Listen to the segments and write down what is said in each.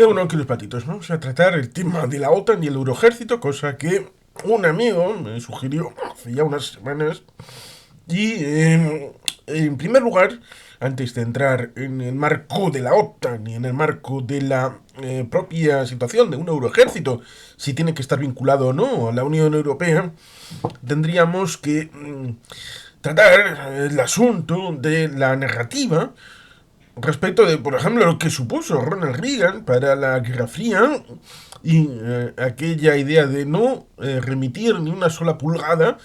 Uno que los patitos, ¿no? Vamos a tratar el tema de la OTAN y el Euroejército, cosa que un amigo me sugirió hace ya unas semanas. Y en primer lugar, antes de entrar en el marco de la OTAN y en el marco de la propia situación de un Euroejército, si tiene que estar vinculado o no a la Unión Europea, tendríamos que tratar el asunto de la narrativa respecto de, por ejemplo, lo que supuso Ronald Reagan para la Guerra Fría y aquella idea de no remitir ni una sola pulgada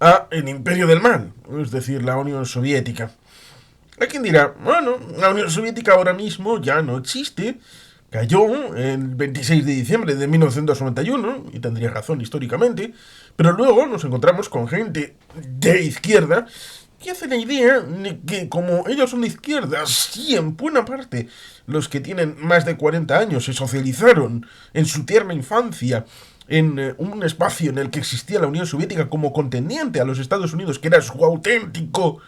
a el imperio del mal, es decir, la Unión Soviética. Hay quien dirá, bueno, la Unión Soviética ahora mismo ya no existe, cayó el 26 de diciembre de 1991, y tendría razón históricamente, pero luego nos encontramos con gente de izquierda que hace la idea de que como ellos son de izquierda, sí, en buena parte los que tienen más de 40 años se socializaron en su tierna infancia en un espacio en el que existía la Unión Soviética como contendiente a los Estados Unidos, que era su auténtico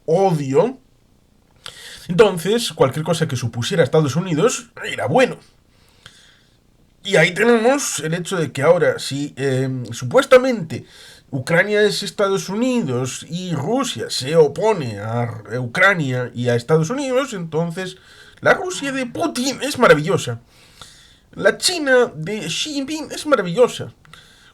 odio, entonces cualquier cosa que supusiera Estados Unidos era bueno. Y ahí tenemos el hecho de que ahora, si supuestamente Ucrania es Estados Unidos y Rusia se opone a Ucrania y a Estados Unidos, entonces la Rusia de Putin es maravillosa. La China de Xi Jinping es maravillosa.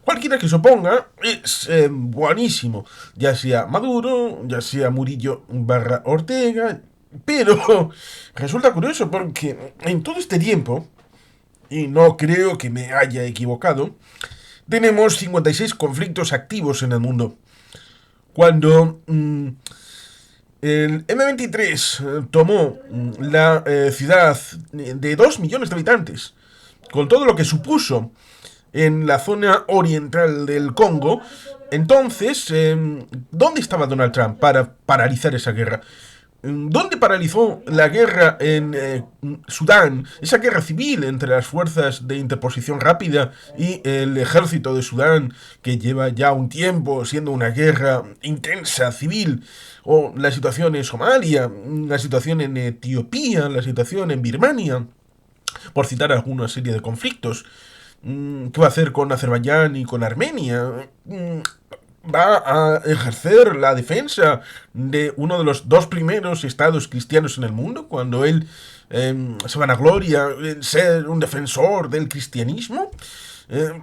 Cualquiera que se oponga es buenísimo, ya sea Maduro, ya sea Murillo barra Ortega, pero resulta curioso porque en todo este tiempo, y no creo que me haya equivocado, tenemos 56 conflictos activos en el mundo. Cuando el M23 tomó la ciudad de 2 millones de habitantes, con todo lo que supuso en la zona oriental del Congo, entonces, ¿dónde estaba Donald Trump para paralizar esa guerra? ¿Dónde paralizó la guerra en Sudán? Esa guerra civil entre las fuerzas de interposición rápida y el ejército de Sudán, que lleva ya un tiempo siendo una guerra intensa, civil. O la situación en Somalia, la situación en Etiopía, la situación en Birmania, por citar alguna serie de conflictos. ¿Qué va a hacer con Azerbaiyán y con Armenia? Va a ejercer la defensa de uno de los dos primeros estados cristianos en el mundo, cuando él se vanagloria en ser un defensor del cristianismo.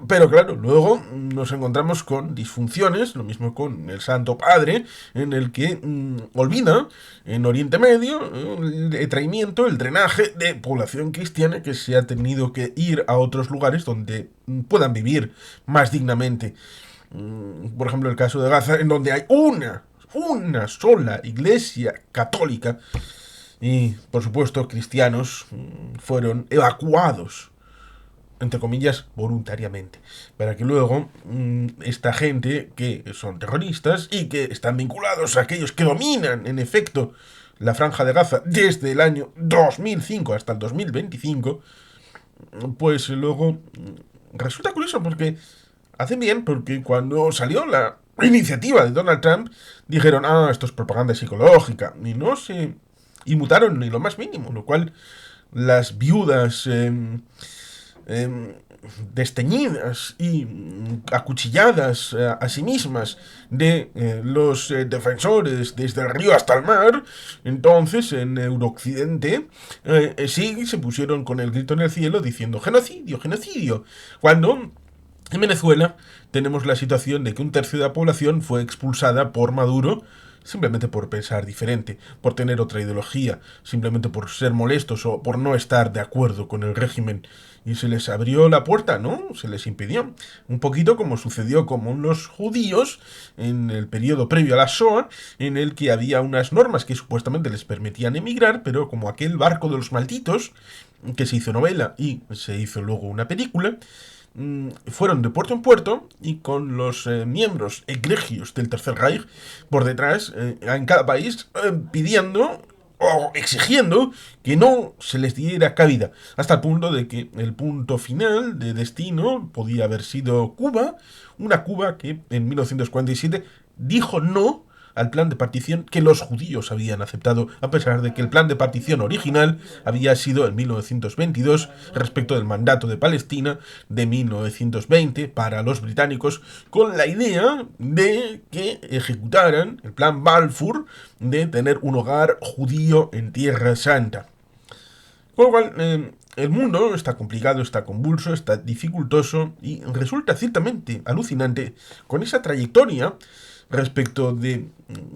Pero claro, luego nos encontramos con disfunciones, lo mismo con el Santo Padre, en el que olvida en Oriente Medio el traimiento, el drenaje de población cristiana que se ha tenido que ir a otros lugares donde puedan vivir más dignamente. Por ejemplo, el caso de Gaza, en donde hay una sola iglesia católica y, por supuesto, cristianos fueron evacuados, entre comillas, voluntariamente, para que luego esta gente que son terroristas y que están vinculados a aquellos que dominan, en efecto, la franja de Gaza desde el año 2005 hasta el 2025, pues luego resulta curioso porque hacen bien, porque cuando salió la iniciativa de Donald Trump, dijeron, esto es propaganda psicológica, y no se inmutaron ni lo más mínimo, lo cual las viudas desteñidas y acuchilladas a sí mismas de los defensores desde el río hasta el mar, entonces en Eurooccidente sí se pusieron con el grito en el cielo diciendo genocidio, genocidio, cuando en Venezuela tenemos la situación de que un tercio de la población fue expulsada por Maduro simplemente por pensar diferente, por tener otra ideología, simplemente por ser molestos o por no estar de acuerdo con el régimen. Y se les abrió la puerta, ¿no? Se les impidió. Un poquito como sucedió con los judíos en el periodo previo a la Shoah, en el que había unas normas que supuestamente les permitían emigrar, pero como aquel barco de los malditos, que se hizo novela y se hizo luego una película, fueron de puerto en puerto y con los miembros egregios del Tercer Reich por detrás en cada país pidiendo o exigiendo que no se les diera cabida, hasta el punto de que el punto final de destino podía haber sido Cuba, una Cuba que en 1947 dijo no al plan de partición que los judíos habían aceptado, a pesar de que el plan de partición original había sido en 1922 respecto del mandato de Palestina de 1920 para los británicos, con la idea de que ejecutaran el plan Balfour de tener un hogar judío en Tierra Santa. Con lo cual, el mundo está complicado, está convulso, está dificultoso y resulta ciertamente alucinante con esa trayectoria respecto de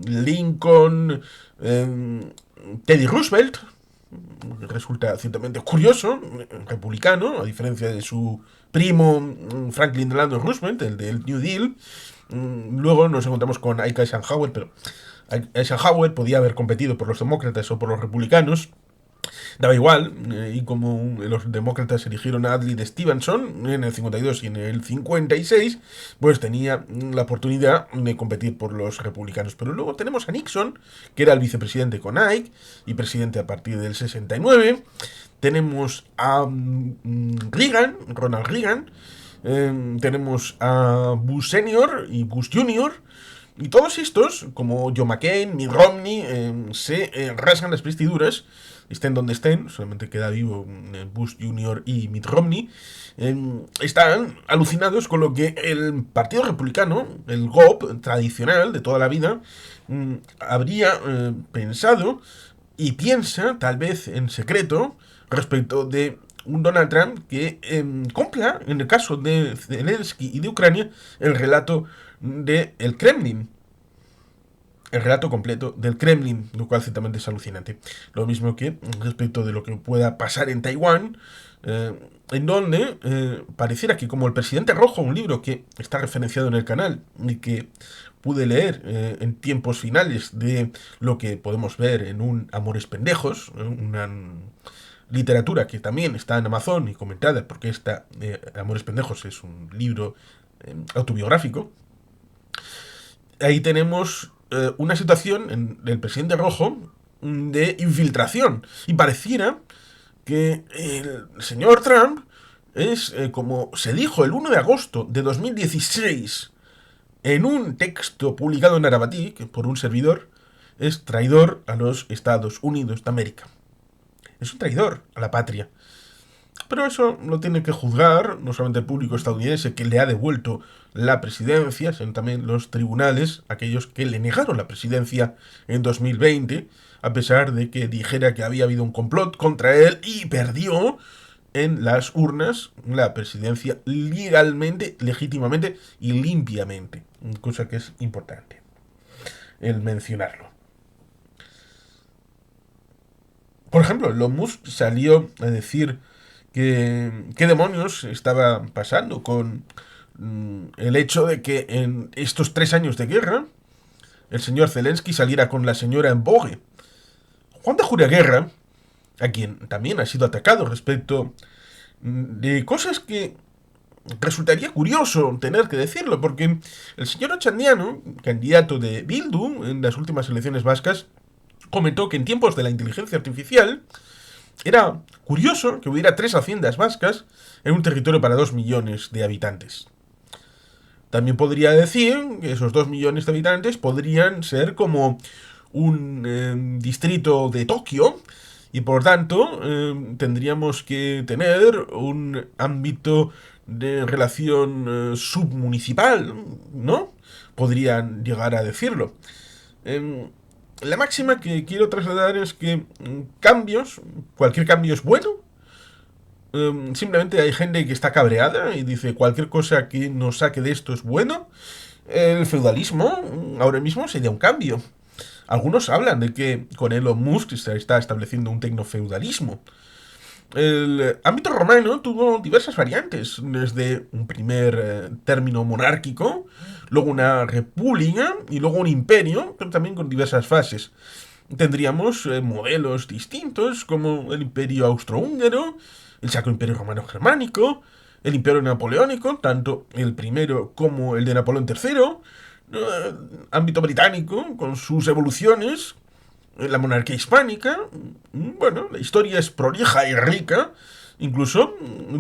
Lincoln, Teddy Roosevelt. Resulta ciertamente curioso, republicano, a diferencia de su primo Franklin Delano Roosevelt, el del New Deal. Luego nos encontramos con Ike Eisenhower, pero Eisenhower podía haber competido por los demócratas o por los republicanos. Daba igual, y como los demócratas eligieron a Adlai Stevenson en el 52 y en el 56, pues tenía la oportunidad de competir por los republicanos. Pero luego tenemos a Nixon, que era el vicepresidente con Ike y presidente a partir del 69. Tenemos a Reagan, Ronald Reagan. Tenemos a Bush Senior y Bush Junior. Y todos estos, como John McCain, Mitt Romney, se rasgan las vestiduras, estén donde estén, solamente queda vivo Bush Jr. y Mitt Romney, están alucinados con lo que el Partido Republicano, el GOP tradicional de toda la vida, habría pensado y piensa, tal vez en secreto, respecto de un Donald Trump que cumpla, en el caso de Zelensky y de Ucrania, el relato del Kremlin. El relato completo del Kremlin, lo cual ciertamente es alucinante. Lo mismo que respecto de lo que pueda pasar en Taiwán, en donde pareciera que como el presidente rojo, un libro que está referenciado en el canal y que pude leer en tiempos finales de lo que podemos ver en un Amores Pendejos, una literatura que también está en Amazon y comentada, porque esta Amores Pendejos es un libro autobiográfico. Ahí tenemos una situación del presidente rojo de infiltración. Y pareciera que el señor Trump es, como se dijo el 1 de agosto de 2016, en un texto publicado en Arabatic por un servidor, es traidor a los Estados Unidos de América. Es un traidor a la patria. Pero eso lo tiene que juzgar no solamente el público estadounidense que le ha devuelto la presidencia, sino también los tribunales, aquellos que le negaron la presidencia en 2020, a pesar de que dijera que había habido un complot contra él y perdió en las urnas la presidencia legalmente, legítimamente y limpiamente. Cosa que es importante el mencionarlo. Por ejemplo, Elon Musk salió a decir qué demonios estaba pasando con el hecho de que en estos 3 años de guerra el señor Zelensky saliera con la señora en vogue. Juan de Juraguerra, a quien también ha sido atacado respecto de cosas que resultaría curioso tener que decirlo, porque el señor Ochandiano, candidato de Bildu en las últimas elecciones vascas, comentó que en tiempos de la inteligencia artificial era curioso que hubiera 3 haciendas vascas en un territorio para 2 millones de habitantes. También podría decir que esos 2 millones de habitantes podrían ser como un distrito de Tokio y por tanto tendríamos que tener un ámbito de relación submunicipal, ¿no? Podrían llegar a decirlo. La máxima que quiero trasladar es que cualquier cambio es bueno. Simplemente hay gente que está cabreada y dice cualquier cosa que nos saque de esto es bueno. El feudalismo ahora mismo sería un cambio. Algunos hablan de que con Elon Musk se está estableciendo un tecnofeudalismo. El ámbito romano tuvo diversas variantes, desde un primer término monárquico, luego una república y luego un imperio, pero también con diversas fases. Tendríamos modelos distintos como el imperio austrohúngaro, el Sacro Imperio Romano Germánico, el imperio napoleónico, tanto el primero como el de Napoleón III, ámbito británico con sus evoluciones, la monarquía hispánica. Bueno, la historia es prolija y rica. Incluso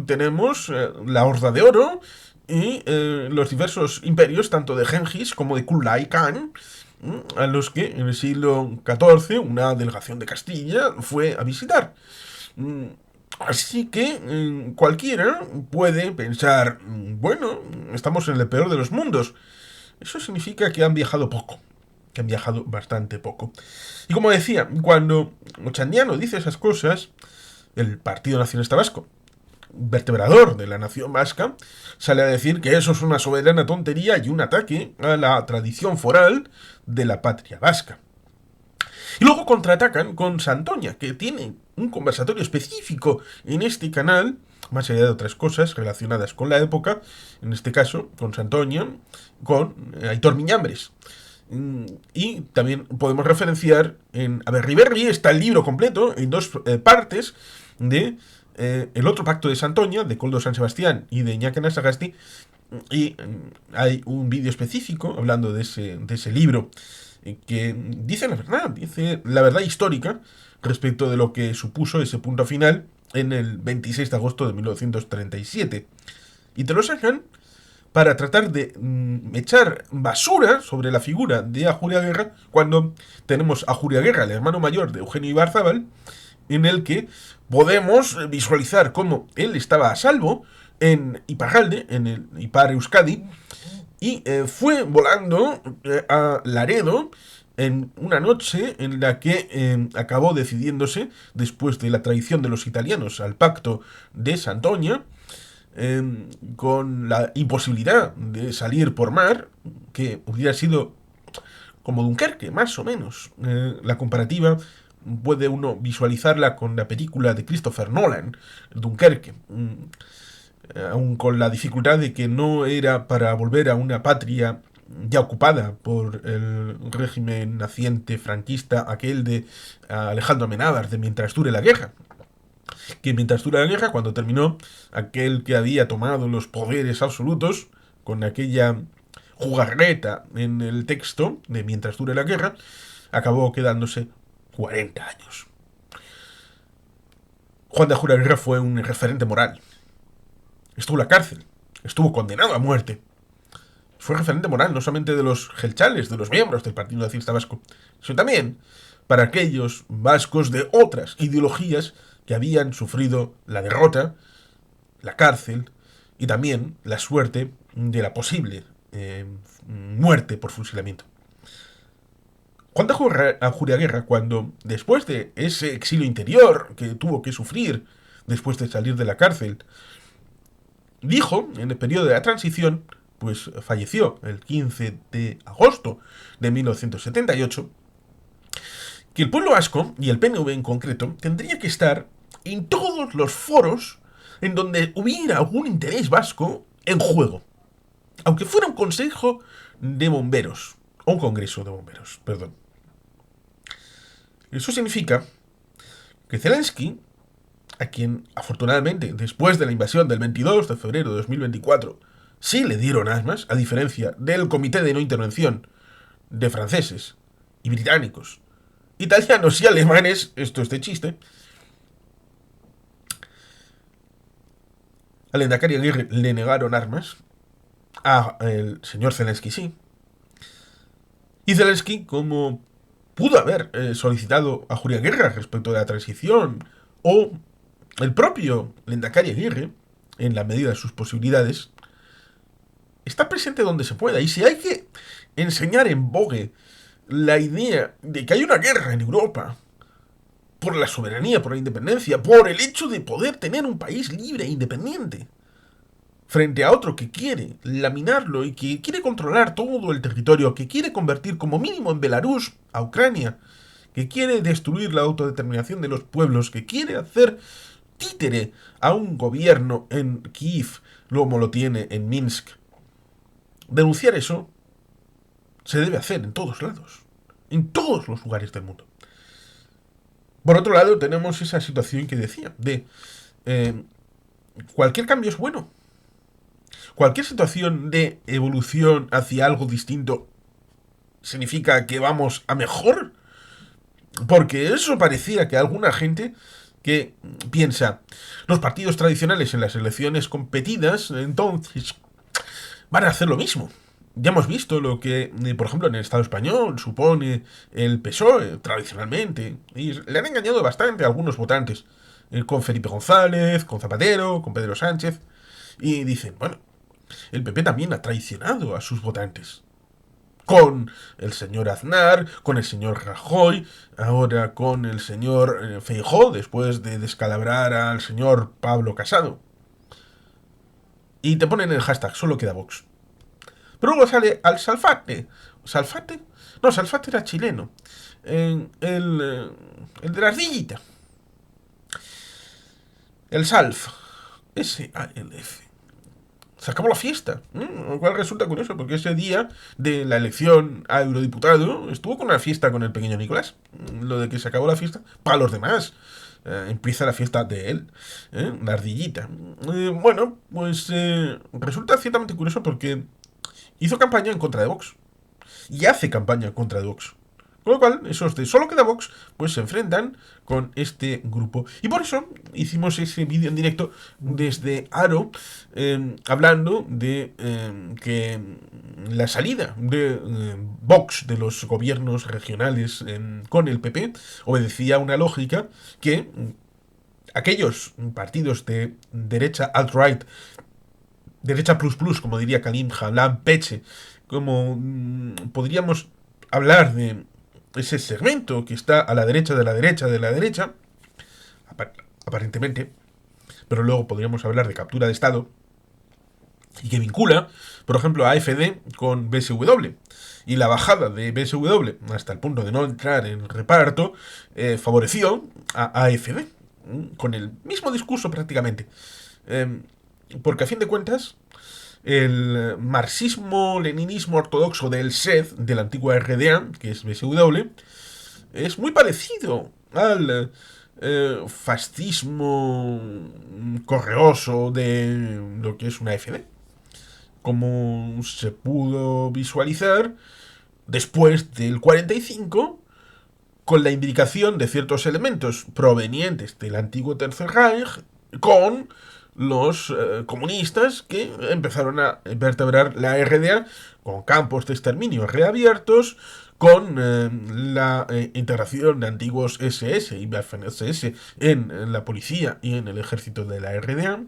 tenemos la Horda de Oro y los diversos imperios, tanto de Genghis como de Kublai Khan, a los que en el siglo XIV una delegación de Castilla fue a visitar. Mm, Así que cualquiera puede pensar, bueno, estamos en el peor de los mundos. Eso significa que han viajado poco, que han viajado bastante poco. Y como decía, cuando Ochandiano dice esas cosas, el Partido Nacionalista Vasco, vertebrador de la nación vasca, sale a decir que eso es una soberana tontería y un ataque a la tradición foral de la patria vasca. Y luego contraatacan con Santoña, que tiene un conversatorio específico en este canal, más allá de otras cosas relacionadas con la época, en este caso con Santoña, con Aitor Miñambres. Y también podemos referenciar en Aberriberri está el libro completo en dos partes de el otro pacto de Santoña, de Coldo San Sebastián y de Iñaki Anasagasti, y hay un vídeo específico hablando de ese libro que dice la verdad histórica respecto de lo que supuso ese punto final en el 26 de agosto de 1937. Y te lo sacan para tratar de echar basura sobre la figura de Ajuria Guerra cuando tenemos a Ajuria Guerra, el hermano mayor de Eugenio Ibarzábal, en el que podemos visualizar cómo él estaba a salvo en Iparralde, en el Ipar Euskadi, y fue volando a Laredo en una noche en la que acabó decidiéndose, después de la traición de los italianos al pacto de Santoña, con la imposibilidad de salir por mar, que hubiera sido como Dunkerque, más o menos. La comparativa puede uno visualizarla con la película de Christopher Nolan, Dunkerque. Aun con la dificultad de que no era para volver a una patria ya ocupada por el régimen naciente franquista, aquel de Alejandro Amenábar, de mientras dure la guerra. Que mientras dure la guerra, cuando terminó, aquel que había tomado los poderes absolutos, con aquella jugarreta en el texto de mientras dure la guerra, acabó quedándose 40 años. Juan de Ajuraguerra fue un referente moral. Estuvo en la cárcel, estuvo condenado a muerte. Fue referente moral no solamente de los gelchales, de los miembros del Partido Nacionalista Vasco, sino también para aquellos vascos de otras ideologías que habían sufrido la derrota, la cárcel y también la suerte de la posible muerte por fusilamiento. Juan de Ajuraguerra, cuando después de ese exilio interior que tuvo que sufrir después de salir de la cárcel, dijo, en el periodo de la transición, pues falleció el 15 de agosto de 1978, que el pueblo vasco, y el PNV en concreto, tendría que estar en todos los foros en donde hubiera algún interés vasco en juego. Aunque fuera un consejo de bomberos, o un congreso de bomberos, perdón. Eso significa que Zelensky, a quien afortunadamente después de la invasión del 22 de febrero de 2024 sí le dieron armas, a diferencia del Comité de No Intervención de franceses y británicos, italianos y alemanes, esto es de chiste, al Lehendakari Aguirre le negaron armas, al señor Zelensky sí, y Zelensky, como pudo haber solicitado a Ajuria Guerra respecto de la transición, o el propio Lehendakari Aguirre, en la medida de sus posibilidades, está presente donde se pueda. Y si hay que enseñar en vogue la idea de que hay una guerra en Europa por la soberanía, por la independencia, por el hecho de poder tener un país libre e independiente, frente a otro que quiere laminarlo y que quiere controlar todo el territorio, que quiere convertir como mínimo en Belarus a Ucrania, que quiere destruir la autodeterminación de los pueblos, que quiere hacer títere a un gobierno en Kiev, como lo tiene en Minsk. Denunciar eso se debe hacer en todos lados, en todos los lugares del mundo. Por otro lado, tenemos esa situación que decía, de cualquier cambio es bueno. Cualquier situación de evolución hacia algo distinto significa que vamos a mejor. Porque eso parecía que alguna gente que piensa, los partidos tradicionales en las elecciones competidas, entonces van a hacer lo mismo. Ya hemos visto lo que, por ejemplo, en el Estado español supone el PSOE tradicionalmente. Y le han engañado bastante a algunos votantes. Con Felipe González, con Zapatero, con Pedro Sánchez. Y dicen, bueno, el PP también ha traicionado a sus votantes. Con el señor Aznar, con el señor Rajoy, ahora con el señor Feijóo, después de descalabrar al señor Pablo Casado. Y te ponen el hashtag, solo queda Vox. Pero luego sale al Salfate. ¿Salfate? No, Salfate era chileno. El de la ardillita. El Salf. S-A-L-F. Se acabó la fiesta. Lo cual resulta curioso, porque ese día de la elección a eurodiputado estuvo con una fiesta con el pequeño Nicolás. Lo de que se acabó la fiesta, para los demás. Empieza la fiesta de él, la ardillita. Bueno, pues resulta ciertamente curioso porque hizo campaña en contra de Vox. Y hace campaña contra Vox. Con lo cual, esos de solo queda Vox, pues se enfrentan con este grupo. Y por eso hicimos ese vídeo en directo desde Aro, hablando de que la salida de Vox de los gobiernos regionales con el PP obedecía a una lógica que aquellos partidos de derecha alt-right, derecha plus plus, como diría Kalim Jalán Peche, como podríamos hablar de ese segmento que está a la derecha de la derecha de la derecha, aparentemente, pero luego podríamos hablar de captura de Estado, y que vincula, por ejemplo, a AfD con BSW. Y la bajada de BSW, hasta el punto de no entrar en reparto, favoreció a AfD, con el mismo discurso prácticamente. Porque a fin de cuentas, el marxismo-leninismo ortodoxo del SED, de la antigua RDA, que es BSW, es muy parecido al fascismo correoso de lo que es una AfD. Como se pudo visualizar después del 45, con la indicación de ciertos elementos provenientes del antiguo Tercer Reich, con los comunistas que empezaron a vertebrar la RDA con campos de exterminio reabiertos, con la integración de antiguos SS y Waffen-SS en la policía y en el ejército de la RDA.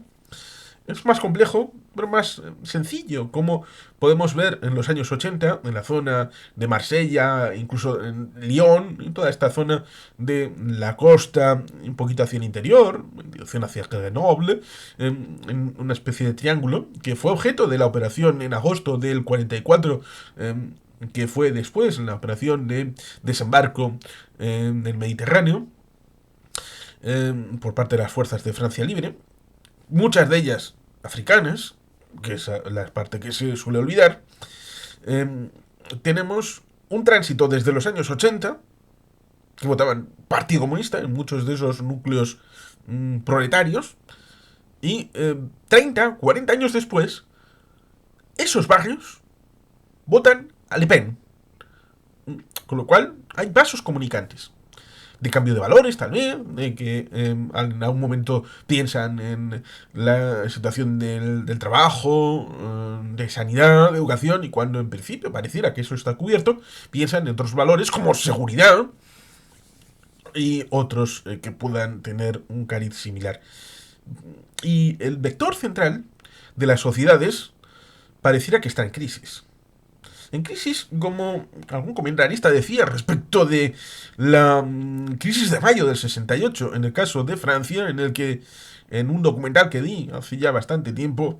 Es más complejo, pero más sencillo, como podemos ver en los años 80, en la zona de Marsella, incluso en Lyon, en toda esta zona de la costa, un poquito hacia el interior, en dirección hacia Grenoble, en una especie de triángulo, que fue objeto de la operación en agosto del 44, que fue después la operación de desembarco del Mediterráneo, por parte de las fuerzas de Francia Libre, muchas de ellas africanas, que es la parte que se suele olvidar. Tenemos un tránsito desde los años 80, que votaban Partido Comunista en muchos de esos núcleos proletarios, y 30, 40 años después, esos barrios votan a Le Pen. Con lo cual, hay vasos comunicantes. De cambio de valores también, de que en algún momento piensan en la situación del trabajo, de sanidad, de educación, y cuando en principio pareciera que eso está cubierto, piensan en otros valores como seguridad y otros que puedan tener un cariz similar. Y el vector central de las sociedades pareciera que está en crisis. En crisis, como algún comentarista decía respecto de la crisis de mayo del 68, en el caso de Francia, en el que en un documental que di hace ya bastante tiempo,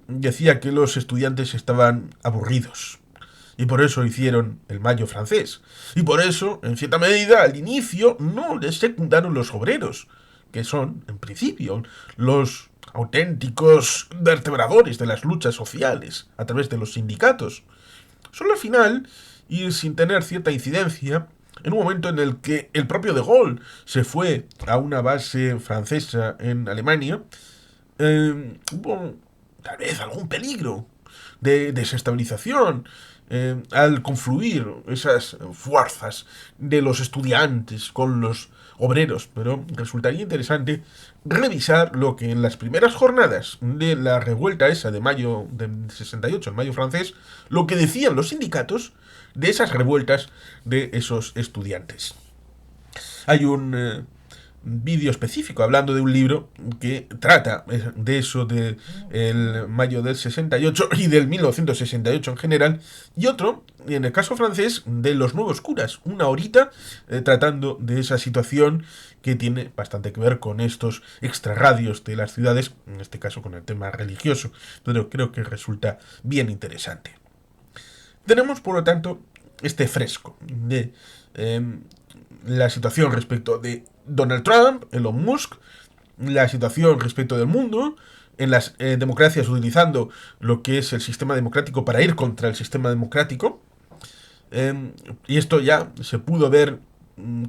decía que los estudiantes estaban aburridos. Y por eso hicieron el mayo francés. Y por eso, en cierta medida, al inicio no les secundaron los obreros, que son, en principio, los auténticos vertebradores de las luchas sociales, a través de los sindicatos. Solo al final, y sin tener cierta incidencia, en un momento en el que el propio De Gaulle se fue a una base francesa en Alemania, hubo tal vez algún peligro de desestabilización al confluir esas fuerzas de los estudiantes con los obreros, pero resultaría interesante revisar lo que en las primeras jornadas de la revuelta esa de mayo del 68, el mayo francés, lo que decían los sindicatos de esas revueltas de esos estudiantes. Hay un vídeo específico hablando de un libro que trata de eso de el mayo del 68 y del 1968 en general, y otro, en el caso francés, de los nuevos curas, una horita tratando de esa situación que tiene bastante que ver con estos extrarradios de las ciudades, en este caso con el tema religioso, pero creo que resulta bien interesante. Tenemos, por lo tanto, este fresco de la situación respecto de Donald Trump, Elon Musk, la situación respecto del mundo, en las democracias utilizando lo que es el sistema democrático para ir contra el sistema democrático. Y esto ya se pudo ver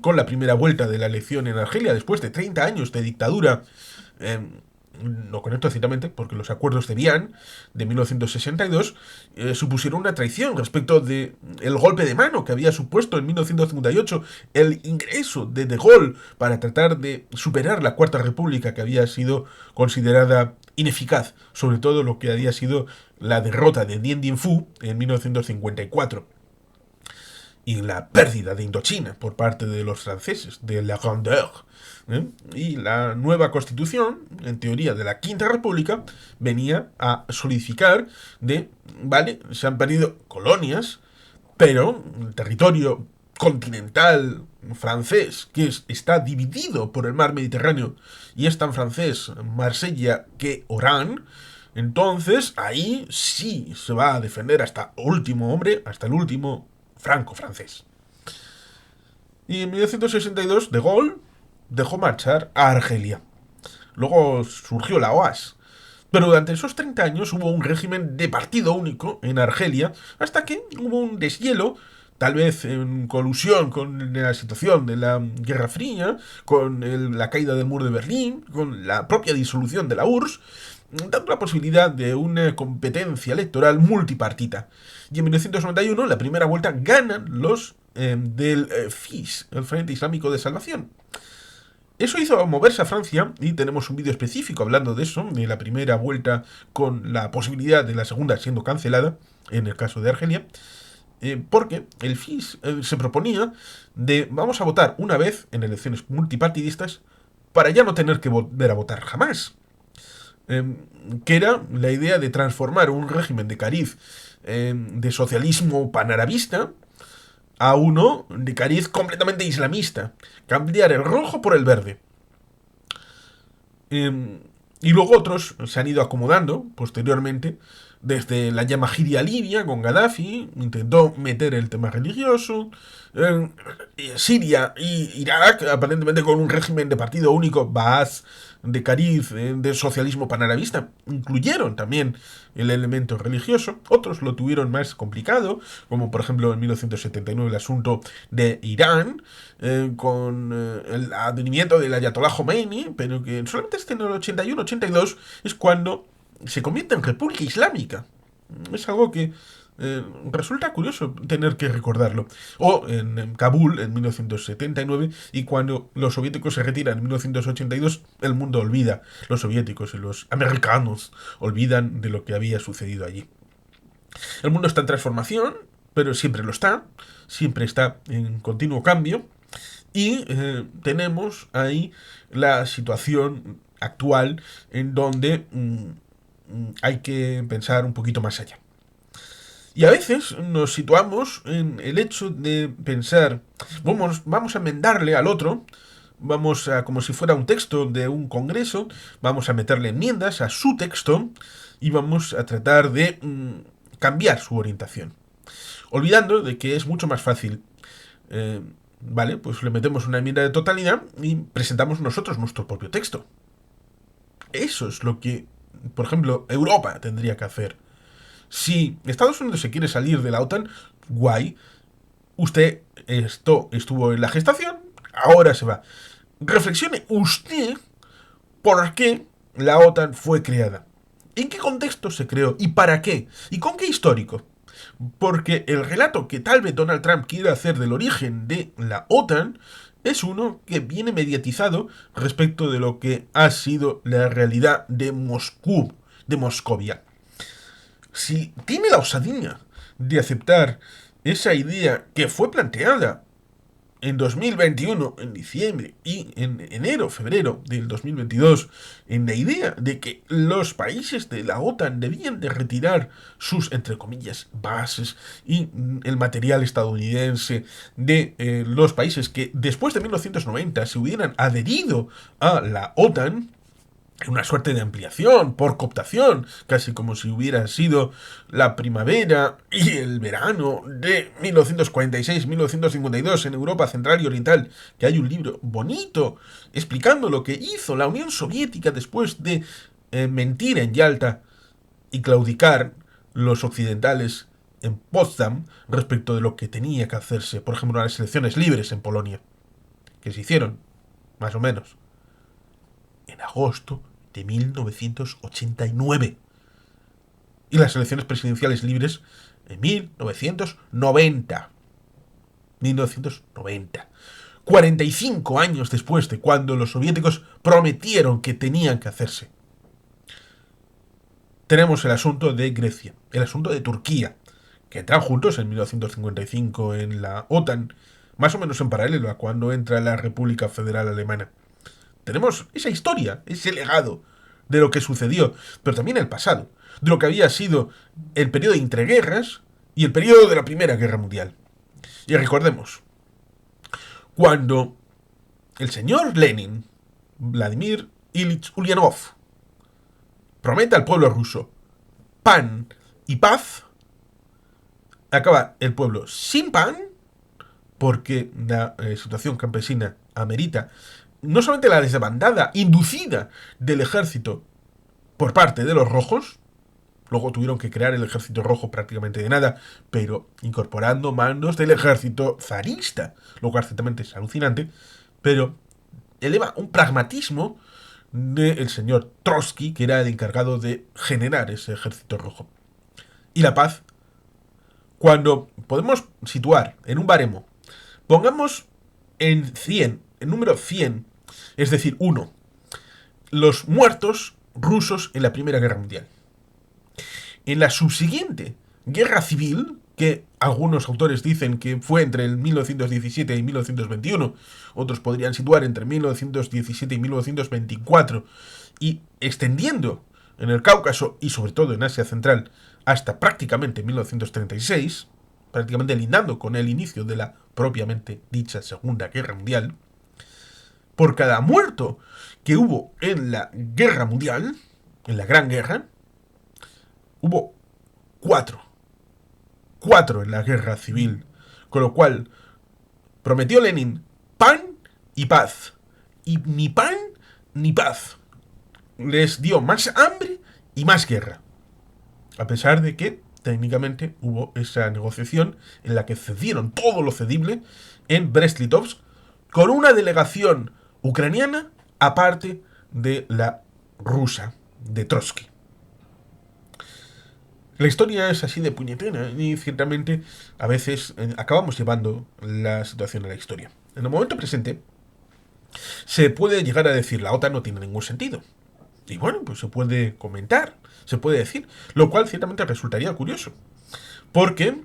con la primera vuelta de la elección en Argelia, después de 30 años de dictadura. Lo conecto ciertamente porque los acuerdos de Vian de 1962 supusieron una traición respecto de el golpe de mano que había supuesto en 1958 el ingreso de Gaulle para tratar de superar la Cuarta República, que había sido considerada ineficaz, sobre todo lo que había sido la derrota de Dien Bien Phu en 1954 y la pérdida de Indochina por parte de los franceses, de la grandeur. Y la nueva constitución, en teoría de la Quinta República, venía a solidificar de, vale, se han perdido colonias, pero el territorio continental francés, que está dividido por el mar Mediterráneo, y es tan francés Marsella que Orán, entonces ahí sí se va a defender hasta último hombre, hasta el último franco francés. Y en 1962 De Gaulle dejó marchar a Argelia. Luego surgió la OAS. Pero durante esos 30 años hubo un régimen de partido único en Argelia, hasta que hubo un deshielo, tal vez en colusión con la situación de la Guerra Fría, con la caída del muro de Berlín, con la propia disolución de la URSS, dando la posibilidad de una competencia electoral multipartita. Y en 1991, la primera vuelta, ganan los del FIS, el Frente Islámico de Salvación. Eso hizo moverse a Francia, y tenemos un vídeo específico hablando de eso, de la primera vuelta con la posibilidad de la segunda siendo cancelada, en el caso de Argelia, porque el FIS se proponía de vamos a votar una vez en elecciones multipartidistas para ya no tener que volver a votar jamás. Que era la idea de transformar un régimen de cariz de socialismo panarabista a uno de cariz completamente islamista. Cambiar el rojo por el verde. Y luego otros se han ido acomodando posteriormente. Desde la Yamahiria Libia con Gaddafi, intentó meter el tema religioso. Siria y Irak, aparentemente con un régimen de partido único, Baas, de cariz, de socialismo panarabista, incluyeron también el elemento religioso. Otros lo tuvieron más complicado, como por ejemplo en 1979 el asunto de Irán, con el advenimiento del Ayatollah Khomeini, pero que solamente en el 81-82 es cuando se convierte en República Islámica. Es algo que resulta curioso tener que recordarlo. O en Kabul, en 1979, y cuando los soviéticos se retiran en 1982, el mundo olvida, los soviéticos y los americanos olvidan de lo que había sucedido allí. El mundo está en transformación, pero siempre lo está, siempre está en continuo cambio, y tenemos ahí la situación actual en donde hay que pensar un poquito más allá. Y a veces nos situamos en el hecho de pensar, vamos a enmendarle al otro, vamos a, como si fuera un texto de un congreso, vamos a meterle enmiendas a su texto y vamos a tratar de cambiar su orientación. Olvidando de que es mucho más fácil, vale, pues le metemos una enmienda de totalidad y presentamos nosotros nuestro propio texto. Eso es lo que, por ejemplo, Europa tendría que hacer. Si Estados Unidos se quiere salir de la OTAN, guay. Usted estuvo en la gestación, ahora se va. Reflexione usted por qué la OTAN fue creada. ¿En qué contexto se creó? ¿Y para qué? ¿Y con qué histórico? Porque el relato que tal vez Donald Trump quiera hacer del origen de la OTAN es uno que viene mediatizado respecto de lo que ha sido la realidad de Moscú, de Moscovia. Si tiene la osadía de aceptar esa idea que fue planteada en 2021, en diciembre, y en enero, febrero del 2022, en la idea de que los países de la OTAN debían de retirar sus, entre comillas, bases y el material estadounidense de los países que después de 1990 se hubieran adherido a la OTAN, una suerte de ampliación por cooptación, casi como si hubiera sido la primavera y el verano de 1946-1952 en Europa Central y Oriental, que hay un libro bonito explicando lo que hizo la Unión Soviética después de mentir en Yalta y claudicar los occidentales en Potsdam respecto de lo que tenía que hacerse, por ejemplo, las elecciones libres en Polonia, que se hicieron, más o menos, en agosto de 1989. Y las elecciones presidenciales libres en 1990. 1990. 45 años después de cuando los soviéticos prometieron que tenían que hacerse. Tenemos el asunto de Grecia, el asunto de Turquía, que entran juntos en 1955 en la OTAN, más o menos en paralelo a cuando entra la República Federal Alemana. Tenemos esa historia, ese legado de lo que sucedió, pero también el pasado, de lo que había sido el periodo de entreguerras y el periodo de la Primera Guerra Mundial. Y recordemos, cuando el señor Lenin, Vladimir Ilich Ulyanov, promete al pueblo ruso pan y paz, acaba el pueblo sin pan, porque la situación campesina amerita no solamente la desbandada inducida del ejército por parte de los rojos, luego tuvieron que crear el ejército rojo prácticamente de nada, pero incorporando mandos del ejército zarista, lo cual ciertamente es alucinante, pero eleva un pragmatismo del señor Trotsky, que era el encargado de generar ese ejército rojo. Y la paz, cuando podemos situar en un baremo, pongamos en 100, el número 100, es decir, 1, los muertos rusos en la Primera Guerra Mundial. En la subsiguiente guerra civil, que algunos autores dicen que fue entre el 1917 y 1921, otros podrían situar entre 1917 y 1924, y extendiendo en el Cáucaso y sobre todo en Asia Central hasta prácticamente 1936, prácticamente lindando con el inicio de la propiamente dicha Segunda Guerra Mundial, por cada muerto que hubo en la Guerra Mundial, en la Gran Guerra, hubo 4. 4 en la Guerra Civil. Con lo cual, prometió Lenin pan y paz. Y ni pan ni paz. Les dio más hambre y más guerra. A pesar de que, técnicamente, hubo esa negociación en la que cedieron todo lo cedible en Brest-Litovsk con una delegación ucraniana aparte de la rusa, de Trotsky. La historia es así de puñetera y ciertamente a veces acabamos llevando la situación a la historia. En el momento presente se puede llegar a decir la OTAN no tiene ningún sentido. Y bueno, pues se puede comentar, se puede decir, lo cual ciertamente resultaría curioso. Porque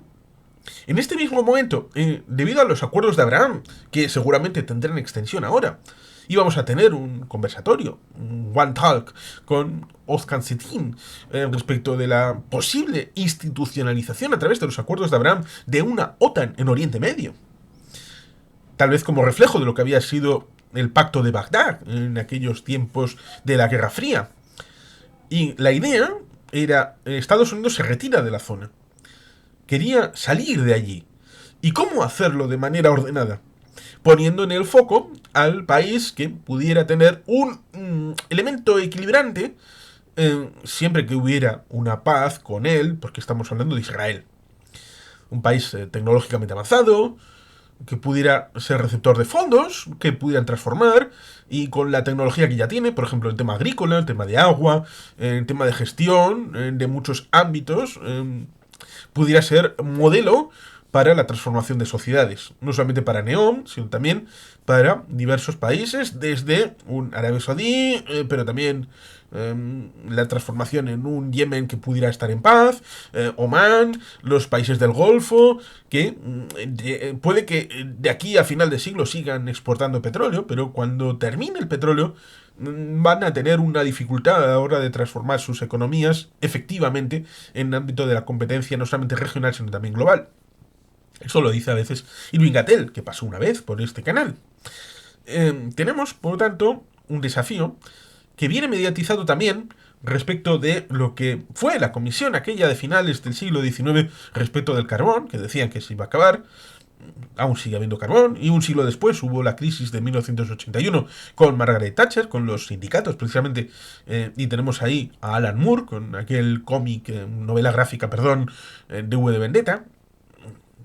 en este mismo momento, debido a los acuerdos de Abraham, que seguramente tendrán extensión ahora, íbamos a tener un conversatorio, un one talk, con Ozkan Cetin respecto de la posible institucionalización a través de los acuerdos de Abraham de una OTAN en Oriente Medio. Tal vez como reflejo de lo que había sido el pacto de Bagdad en aquellos tiempos de la Guerra Fría. Y la idea era, Estados Unidos se retira de la zona. Quería salir de allí. ¿Y cómo hacerlo de manera ordenada? Poniendo en el foco al país que pudiera tener un elemento equilibrante siempre que hubiera una paz con él, porque estamos hablando de Israel. Un país tecnológicamente avanzado, que pudiera ser receptor de fondos, que pudieran transformar, y con la tecnología que ya tiene, por ejemplo, el tema agrícola, el tema de agua, el tema de gestión, de muchos ámbitos, pudiera ser modelo para la transformación de sociedades, no solamente para NEOM, sino también para diversos países, desde un Arabia Saudí, pero también la transformación en un Yemen que pudiera estar en paz, Omán, los países del Golfo, que puede que de aquí a final de siglo sigan exportando petróleo, pero cuando termine el petróleo van a tener una dificultad a la hora de transformar sus economías efectivamente en el ámbito de la competencia no solamente regional, sino también global. Eso lo dice a veces Irving Gatel, que pasó una vez por este canal. Tenemos, por lo tanto, un desafío que viene mediatizado también respecto de lo que fue la comisión aquella de finales del siglo XIX respecto del carbón, que decían que se iba a acabar. Aún sigue habiendo carbón, y un siglo después hubo la crisis de 1981 con Margaret Thatcher, con los sindicatos precisamente, y tenemos ahí a Alan Moore con aquel cómic, novela gráfica, perdón, de V de Vendetta,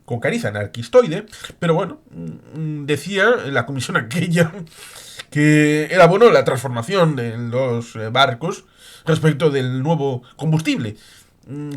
con cariz anarquistoide, pero bueno, decía la comisión aquella que elaboró la transformación de los barcos respecto del nuevo combustible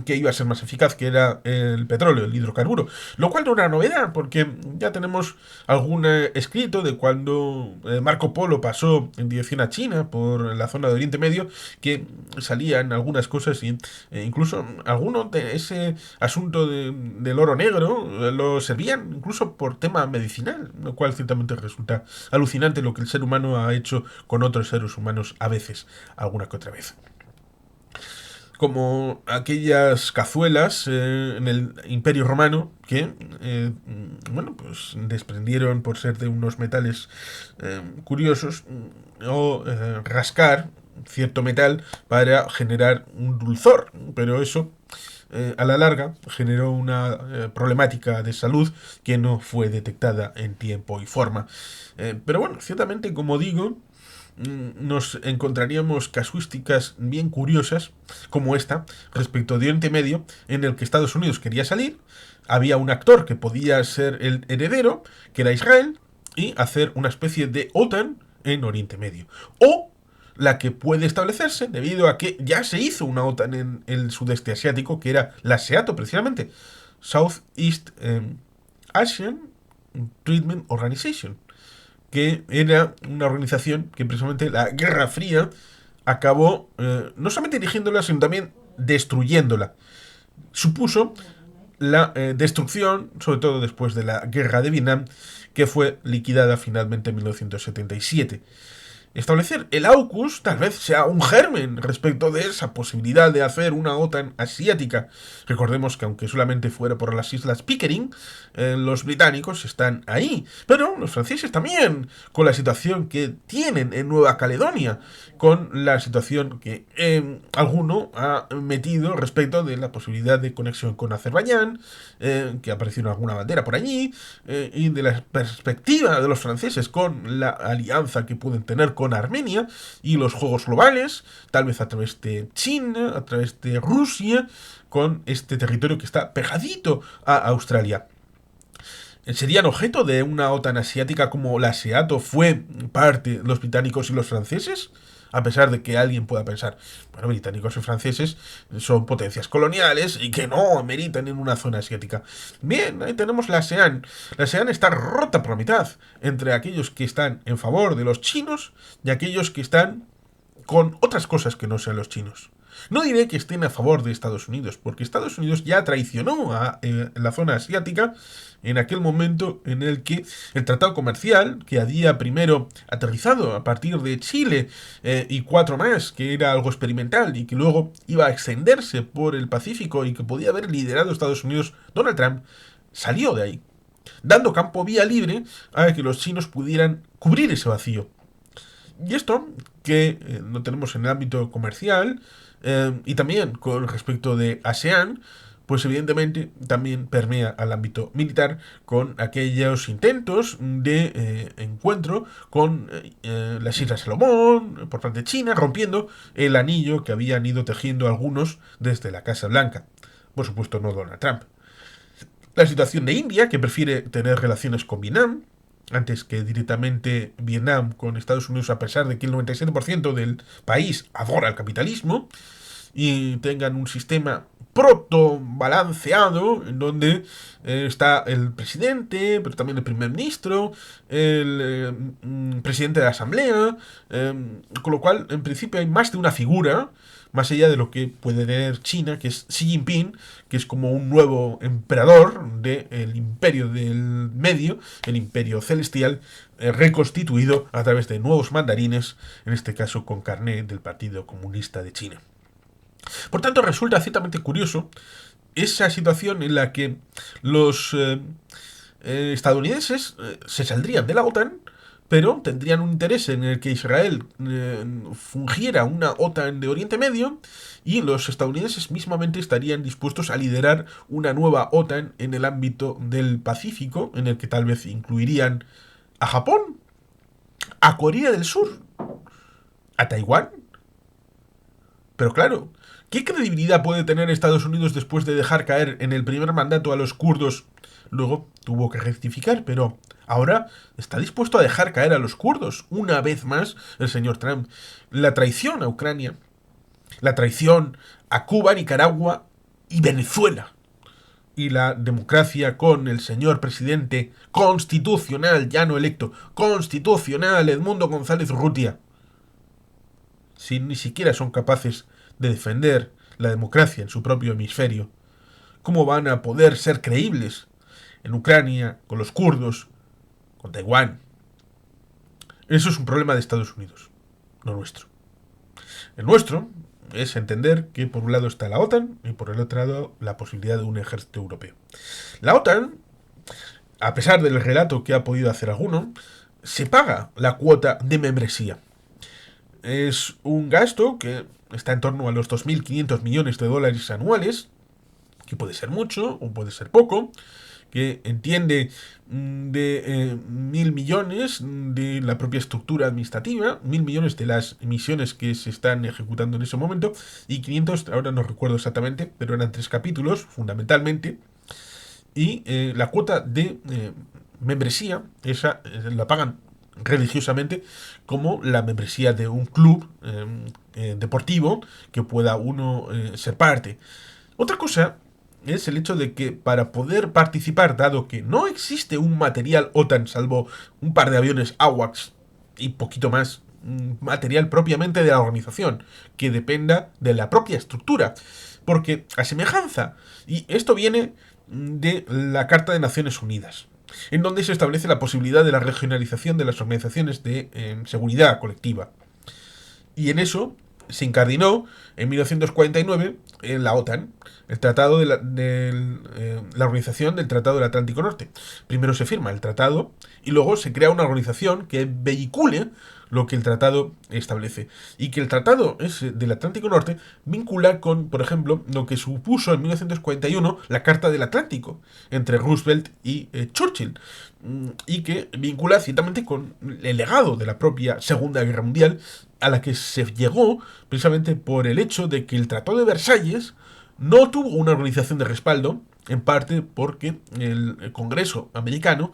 que iba a ser más eficaz, que era el petróleo, el hidrocarburo. Lo cual no era novedad, porque ya tenemos algún escrito de cuando Marco Polo pasó en dirección a China por la zona de Oriente Medio, que salían algunas cosas y incluso alguno de ese asunto del oro negro lo servían incluso por tema medicinal, lo cual ciertamente resulta alucinante lo que el ser humano ha hecho con otros seres humanos a veces, alguna que otra vez, como aquellas cazuelas en el Imperio Romano que, bueno, pues desprendieron por ser de unos metales curiosos, o rascar cierto metal para generar un dulzor, pero eso a la larga generó una problemática de salud que no fue detectada en tiempo y forma. Pero bueno, ciertamente, como digo, nos encontraríamos casuísticas bien curiosas como esta respecto de Oriente Medio, en el que Estados Unidos quería salir, había un actor que podía ser el heredero, que era Israel, y hacer una especie de OTAN en Oriente Medio. O la que puede establecerse debido a que ya se hizo una OTAN en el sudeste asiático, que era la SEATO precisamente, Southeast Asian Treatment Organization, que era una organización que precisamente la Guerra Fría acabó no solamente dirigiéndola, sino también destruyéndola. Supuso la destrucción, sobre todo después de la Guerra de Vietnam, que fue liquidada finalmente en 1977. Establecer el AUKUS tal vez sea un germen respecto de esa posibilidad de hacer una OTAN asiática. Recordemos que aunque solamente fuera por las Islas Pickering, los británicos están ahí, pero los franceses también, con la situación que tienen en Nueva Caledonia, con la situación que alguno ha metido respecto de la posibilidad de conexión con Azerbaiyán, que apareció en alguna bandera por allí, y de la perspectiva de los franceses con la alianza que pueden tener con Armenia y los juegos globales, tal vez a través de China, a través de Rusia, con este territorio que está pegadito a Australia. ¿Serían objeto de una OTAN asiática como la SEATO fue parte los británicos y los franceses? A pesar de que alguien pueda pensar, bueno, británicos y franceses son potencias coloniales y que no ameritan en una zona asiática. Bien, ahí tenemos la ASEAN. La ASEAN está rota por la mitad entre aquellos que están en favor de los chinos y aquellos que están con otras cosas que no sean los chinos. No diré que estén a favor de Estados Unidos, porque Estados Unidos ya traicionó a la zona asiática en aquel momento en el que el tratado comercial, que había primero aterrizado a partir de Chile y 4 más, que era algo experimental y que luego iba a extenderse por el Pacífico y que podía haber liderado Estados Unidos, Donald Trump salió de ahí, dando campo vía libre a que los chinos pudieran cubrir ese vacío. Y esto, que lo tenemos en el ámbito comercial, y también con respecto de ASEAN, pues evidentemente también permea al ámbito militar con aquellos intentos de encuentro con las Islas Salomón por parte de China, rompiendo el anillo que habían ido tejiendo algunos desde la Casa Blanca. Por supuesto, no Donald Trump. La situación de India, que prefiere tener relaciones con Vietnam antes que directamente Vietnam con Estados Unidos, a pesar de que el 97% del país adora el capitalismo. y tengan un sistema proto balanceado en donde está el presidente, pero también el primer ministro, el presidente de la asamblea, con lo cual en principio hay más de una figura, más allá de lo que puede tener China, que es Xi Jinping, que es como un nuevo emperador del imperio del medio, el imperio celestial, reconstituido a través de nuevos mandarines, en este caso con carné del Partido Comunista de China. Por tanto, resulta ciertamente curioso esa situación en la que los estadounidenses se saldrían de la OTAN, pero tendrían un interés en el que Israel fungiera una OTAN de Oriente Medio, y los estadounidenses mismamente estarían dispuestos a liderar una nueva OTAN en el ámbito del Pacífico, en el que tal vez incluirían a Japón, a Corea del Sur, a Taiwán. Pero claro, ¿qué credibilidad puede tener Estados Unidos después de dejar caer en el primer mandato a los kurdos? Luego tuvo que rectificar, pero ahora está dispuesto a dejar caer a los kurdos. Una vez más, el señor Trump. La traición a Ucrania, la traición a Cuba, Nicaragua y Venezuela. Y la democracia con el señor presidente constitucional, ya no electo, constitucional, Edmundo González Urrutia. Si ni siquiera son capaces de defender la democracia en su propio hemisferio, ¿cómo van a poder ser creíbles en Ucrania, con los kurdos, con Taiwán? Eso es un problema de Estados Unidos, no nuestro. El nuestro es entender que por un lado está la OTAN y por el otro lado la posibilidad de un ejército europeo. La OTAN, a pesar del relato que ha podido hacer alguno, se paga la cuota de membresía. Es un gasto que está en torno a los 2.500 millones de dólares anuales, que puede ser mucho o puede ser poco, que entiende de 1.000 millones de la propia estructura administrativa, 1.000 millones de las misiones que se están ejecutando en ese momento, y 500, ahora no recuerdo exactamente, pero eran 3 capítulos, fundamentalmente, y la cuota de membresía, esa la pagan religiosamente como la membresía de un club deportivo que pueda uno ser parte. Otra cosa es el hecho de que para poder participar, dado que no existe un material OTAN salvo un par de aviones AWACS y poquito más, material propiamente de la organización, que dependa de la propia estructura, porque a semejanza, y esto viene de la Carta de Naciones Unidas, en donde se establece la posibilidad de la regionalización de las organizaciones de seguridad colectiva. Y en eso se incardinó en 1949 en la OTAN, el tratado de la organización del Tratado del Atlántico Norte. Primero se firma el tratado y luego se crea una organización que vehicule lo que el tratado establece. Y que el tratado del Atlántico Norte vincula con, por ejemplo, lo que supuso en 1941 la Carta del Atlántico entre Roosevelt y Churchill. Y que vincula ciertamente con el legado de la propia Segunda Guerra Mundial, a la que se llegó precisamente por el hecho de que el Tratado de Versalles no tuvo una organización de respaldo, en parte porque el Congreso americano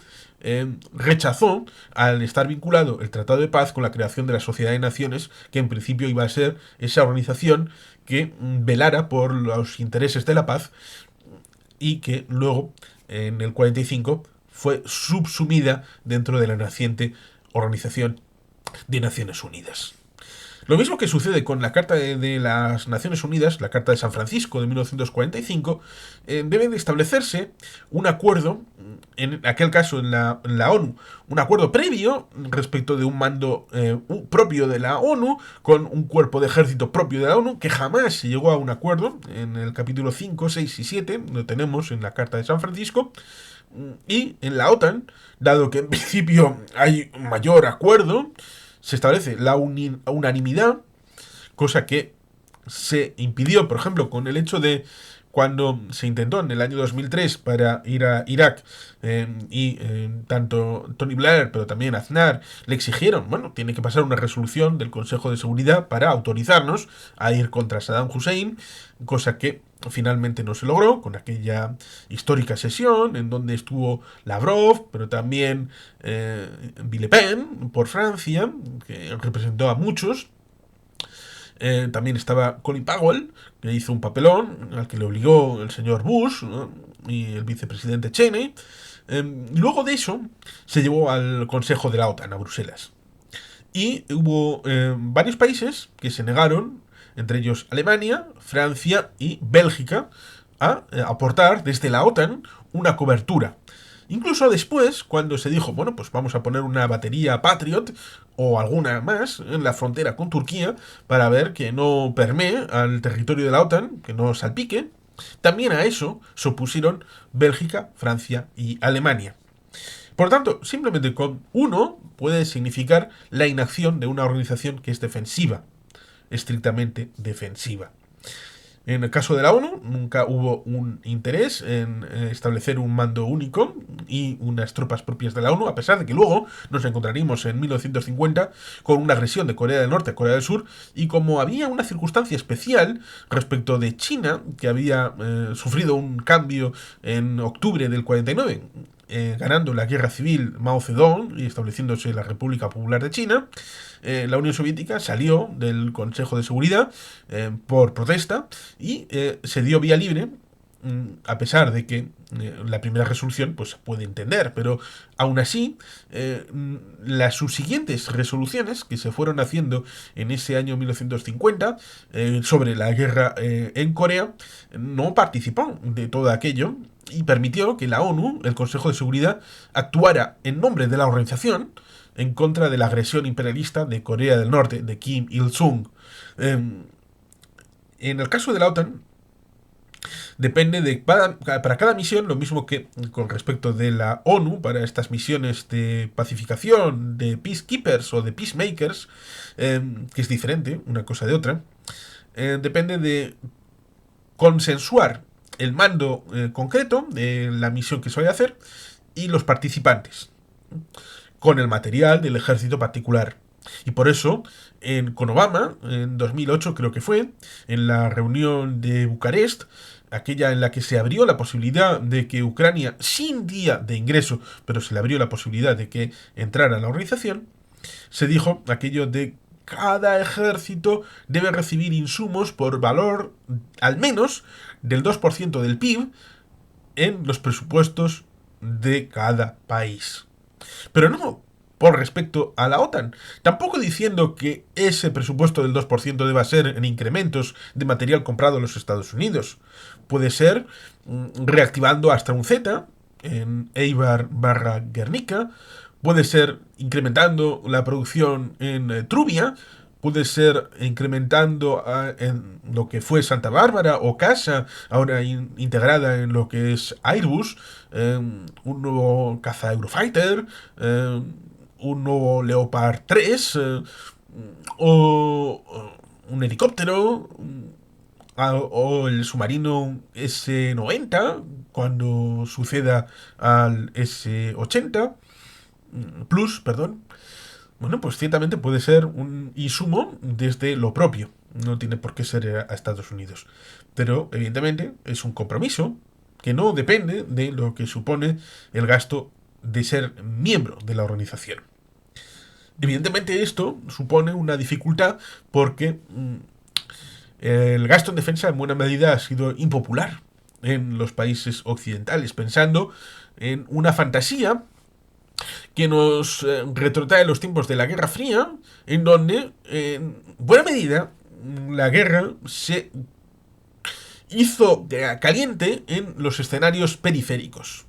rechazó, al estar vinculado el Tratado de Paz con la creación de la Sociedad de Naciones, que en principio iba a ser esa organización que velara por los intereses de la paz, y que luego, en el 45, fue subsumida dentro de la naciente Organización de Naciones Unidas. Lo mismo que sucede con la Carta de las Naciones Unidas, la Carta de San Francisco de 1945, debe de establecerse un acuerdo, en aquel caso en la ONU, un acuerdo previo respecto de un mando propio de la ONU, con un cuerpo de ejército propio de la ONU, que jamás se llegó a un acuerdo. En el capítulo 5, 6 y 7 lo tenemos en la Carta de San Francisco. Y en la OTAN, dado que en principio hay mayor acuerdo, se establece la unanimidad, cosa que se impidió, por ejemplo, con el hecho de cuando se intentó en el año 2003 para ir a Irak, tanto Tony Blair pero también Aznar le exigieron, bueno, tiene que pasar una resolución del Consejo de Seguridad para autorizarnos a ir contra Saddam Hussein, cosa que finalmente no se logró con aquella histórica sesión en donde estuvo Lavrov, pero también Le Pen por Francia, que representó a muchos. También estaba Colin Powell, que hizo un papelón al que le obligó el señor Bush, ¿no? Y el vicepresidente Cheney. Luego de eso se llevó al Consejo de la OTAN a Bruselas. Y hubo varios países que se negaron, entre ellos Alemania, Francia y Bélgica, a aportar desde la OTAN una cobertura. Incluso después, cuando se dijo, bueno, pues vamos a poner una batería Patriot o alguna más en la frontera con Turquía para ver que no permee al territorio de la OTAN, que no salpique, también a eso se opusieron Bélgica, Francia y Alemania. Por tanto, simplemente con uno puede significar la inacción de una organización que es defensiva, estrictamente defensiva. En el caso de la ONU, nunca hubo un interés en establecer un mando único y unas tropas propias de la ONU, a pesar de que luego nos encontraríamos en 1950 con una agresión de Corea del Norte a Corea del Sur, y como había una circunstancia especial respecto de China, que había sufrido un cambio en octubre del 49, ganando la guerra civil Mao Zedong y estableciéndose la República Popular de China, la Unión Soviética salió del Consejo de Seguridad por protesta y se dio vía libre, a pesar de que la primera resolución pues se puede entender, pero aún así las subsiguientes resoluciones que se fueron haciendo en ese año 1950 sobre la guerra en Corea no participó de todo aquello y permitió que la ONU, el Consejo de Seguridad, actuara en nombre de la organización en contra de la agresión imperialista de Corea del Norte, de Kim Il-sung. En el caso de la OTAN, depende de para cada misión, lo mismo que con respecto de la ONU, para estas misiones de pacificación, de peacekeepers o de peacemakers, que es diferente una cosa de otra, depende de consensuar el mando concreto de la misión que se vaya a hacer y los participantes, con el material del ejército particular. Y por eso, con Obama, en 2008 creo que fue, en la reunión de Bucarest, aquella en la que se abrió la posibilidad de que Ucrania, sin día de ingreso, pero se le abrió la posibilidad de que entrara a la organización, se dijo aquello de cada ejército debe recibir insumos por valor al menos del 2% del PIB en los presupuestos de cada país. Pero no por respecto a la OTAN, tampoco diciendo que ese presupuesto del 2% deba ser en incrementos de material comprado en los Estados Unidos. Puede ser reactivando Astra 1Z en Eibar barra Guernica, puede ser incrementando la producción en Trubia, puede ser incrementando en lo que fue Santa Bárbara o Casa, ahora integrada en lo que es Airbus, un nuevo caza Eurofighter, un nuevo Leopard 3, o un helicóptero, o el submarino S-90 cuando suceda al S-80 Plus, perdón. Bueno, pues ciertamente puede ser un insumo desde lo propio. No tiene por qué ser a Estados Unidos. Pero, evidentemente, es un compromiso que no depende de lo que supone el gasto de ser miembro de la organización. Evidentemente esto supone una dificultad porque el gasto en defensa en buena medida ha sido impopular en los países occidentales, pensando en una fantasía que nos retrotrae los tiempos de la Guerra Fría, en donde, en buena medida, la guerra se hizo caliente en los escenarios periféricos.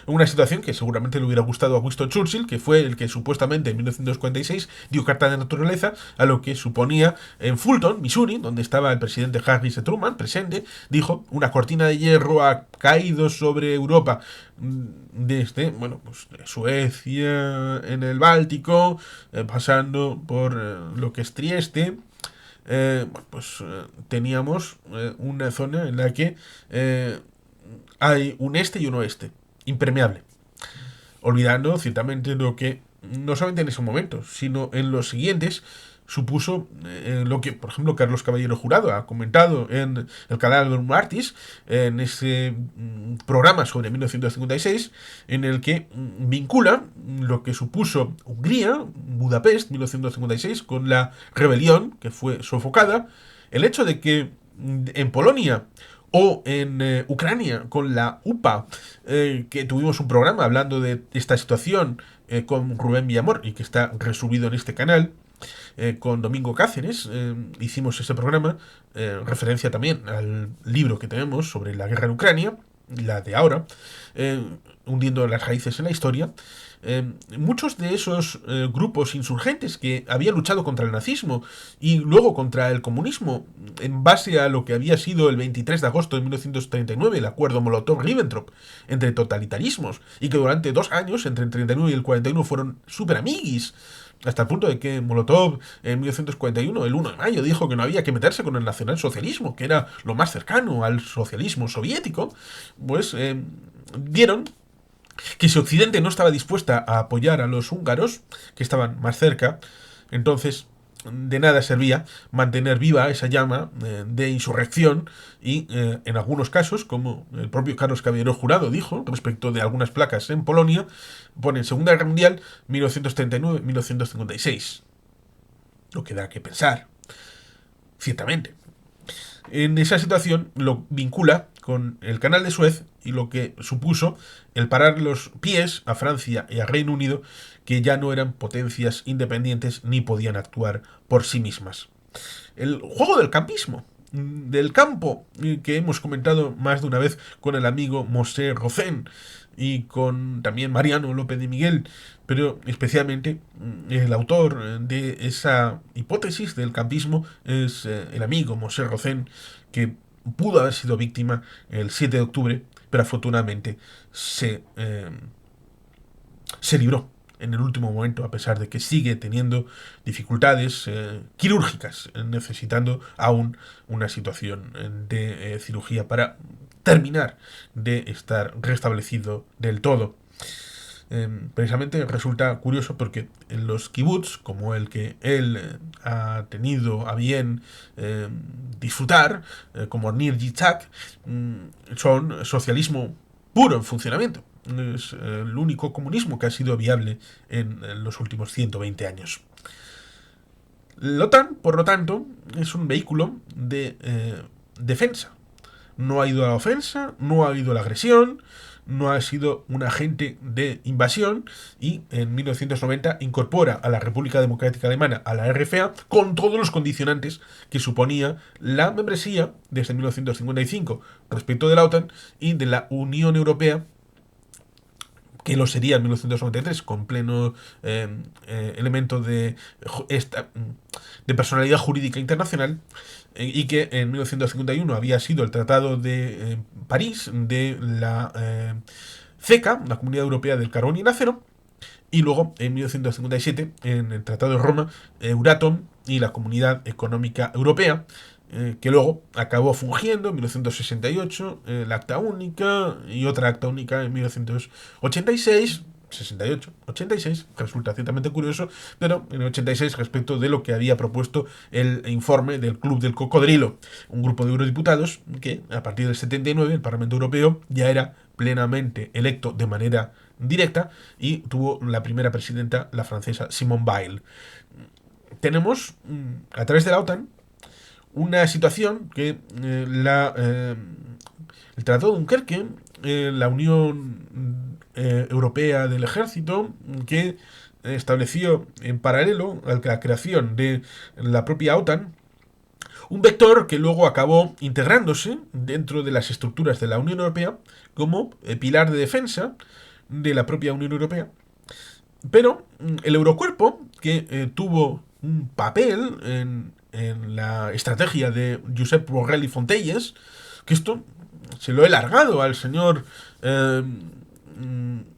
Una situación que seguramente le hubiera gustado a Winston Churchill, que fue el que supuestamente en 1946 dio carta de naturaleza a lo que suponía en Fulton, Missouri, donde estaba el presidente Harry S. Truman presente. Dijo: una cortina de hierro ha caído sobre Europa desde, bueno, pues Suecia, en el Báltico, pasando por lo que es Trieste. Teníamos una zona en la que hay un este y un oeste impermeable, olvidando ciertamente lo que no solamente en ese momento, sino en los siguientes supuso lo que, por ejemplo, Carlos Caballero Jurado ha comentado en el canal de Martis, en ese programa sobre 1956, en el que vincula lo que supuso Hungría, Budapest, 1956, con la rebelión que fue sofocada, el hecho de que en Polonia o en Ucrania con la UPA, que tuvimos un programa hablando de esta situación con Rubén Villamor y que está resubido en este canal, con Domingo Cáceres, hicimos ese programa, referencia también al libro que tenemos sobre la guerra en Ucrania, la de ahora, hundiendo las raíces en la historia. Muchos de esos grupos insurgentes que habían luchado contra el nazismo y luego contra el comunismo en base a lo que había sido el 23 de agosto de 1939, el acuerdo Molotov-Ribbentrop entre totalitarismos, y que durante 2 años, entre el 39 y el 41, fueron súper amiguis, hasta el punto de que Molotov en 1941, el 1 de mayo, dijo que no había que meterse con el nacionalsocialismo, que era lo más cercano al socialismo soviético, pues dieron que si Occidente no estaba dispuesta a apoyar a los húngaros, que estaban más cerca, entonces de nada servía mantener viva esa llama de insurrección y en algunos casos, como el propio Carlos Caballero Jurado dijo respecto de algunas placas en Polonia, pone Segunda Guerra Mundial 1939-1956. Lo que da que pensar, ciertamente. En esa situación lo vincula con el Canal de Suez y lo que supuso el parar los pies a Francia y a Reino Unido, que ya no eran potencias independientes ni podían actuar por sí mismas. El juego del campismo, del campo, que hemos comentado más de una vez con el amigo Mosé Rocén y con también Mariano López de Miguel, pero especialmente el autor de esa hipótesis del campismo es el amigo Mosé Rocén, que pudo haber sido víctima el 7 de octubre, pero afortunadamente se libró en el último momento, a pesar de que sigue teniendo dificultades quirúrgicas, necesitando aún una situación de cirugía para terminar de estar restablecido del todo. Precisamente resulta curioso porque en los kibbutz, como el que él ha tenido a bien disfrutar, como Nir Yitzhak, son socialismo puro en funcionamiento. Es el único comunismo que ha sido viable en los últimos 120 años. La OTAN, por lo tanto, es un vehículo de defensa. No ha ido a la ofensa, no ha ido a la agresión, no ha sido un agente de invasión, y en 1990 incorpora a la República Democrática Alemana a la RFA con todos los condicionantes que suponía la membresía desde 1955 respecto de la OTAN y de la Unión Europea, que lo sería en 1993 con pleno elemento de personalidad jurídica internacional, y que en 1951 había sido el Tratado de París de la CECA, la Comunidad Europea del Carbón y el Acero, y luego en 1957 en el Tratado de Roma, Euratom y la Comunidad Económica Europea, que luego acabó fungiendo en 1968, el Acta Única y otra Acta Única en 1986, 68, 86, resulta ciertamente curioso, pero en el 86 respecto de lo que había propuesto el informe del Club del Cocodrilo, un grupo de eurodiputados que a partir del 79 el Parlamento Europeo ya era plenamente electo de manera directa y tuvo la primera presidenta, la francesa Simone Veil. Tenemos a través de la OTAN una situación que el Tratado de Dunkerque, la Unión Europea del Ejército, que estableció en paralelo a la creación de la propia OTAN, un vector que luego acabó integrándose dentro de las estructuras de la Unión Europea como pilar de defensa de la propia Unión Europea. Pero el Eurocuerpo, que tuvo un papel en la estrategia de Josep Borrell y Fontelles, que esto se lo he largado al señor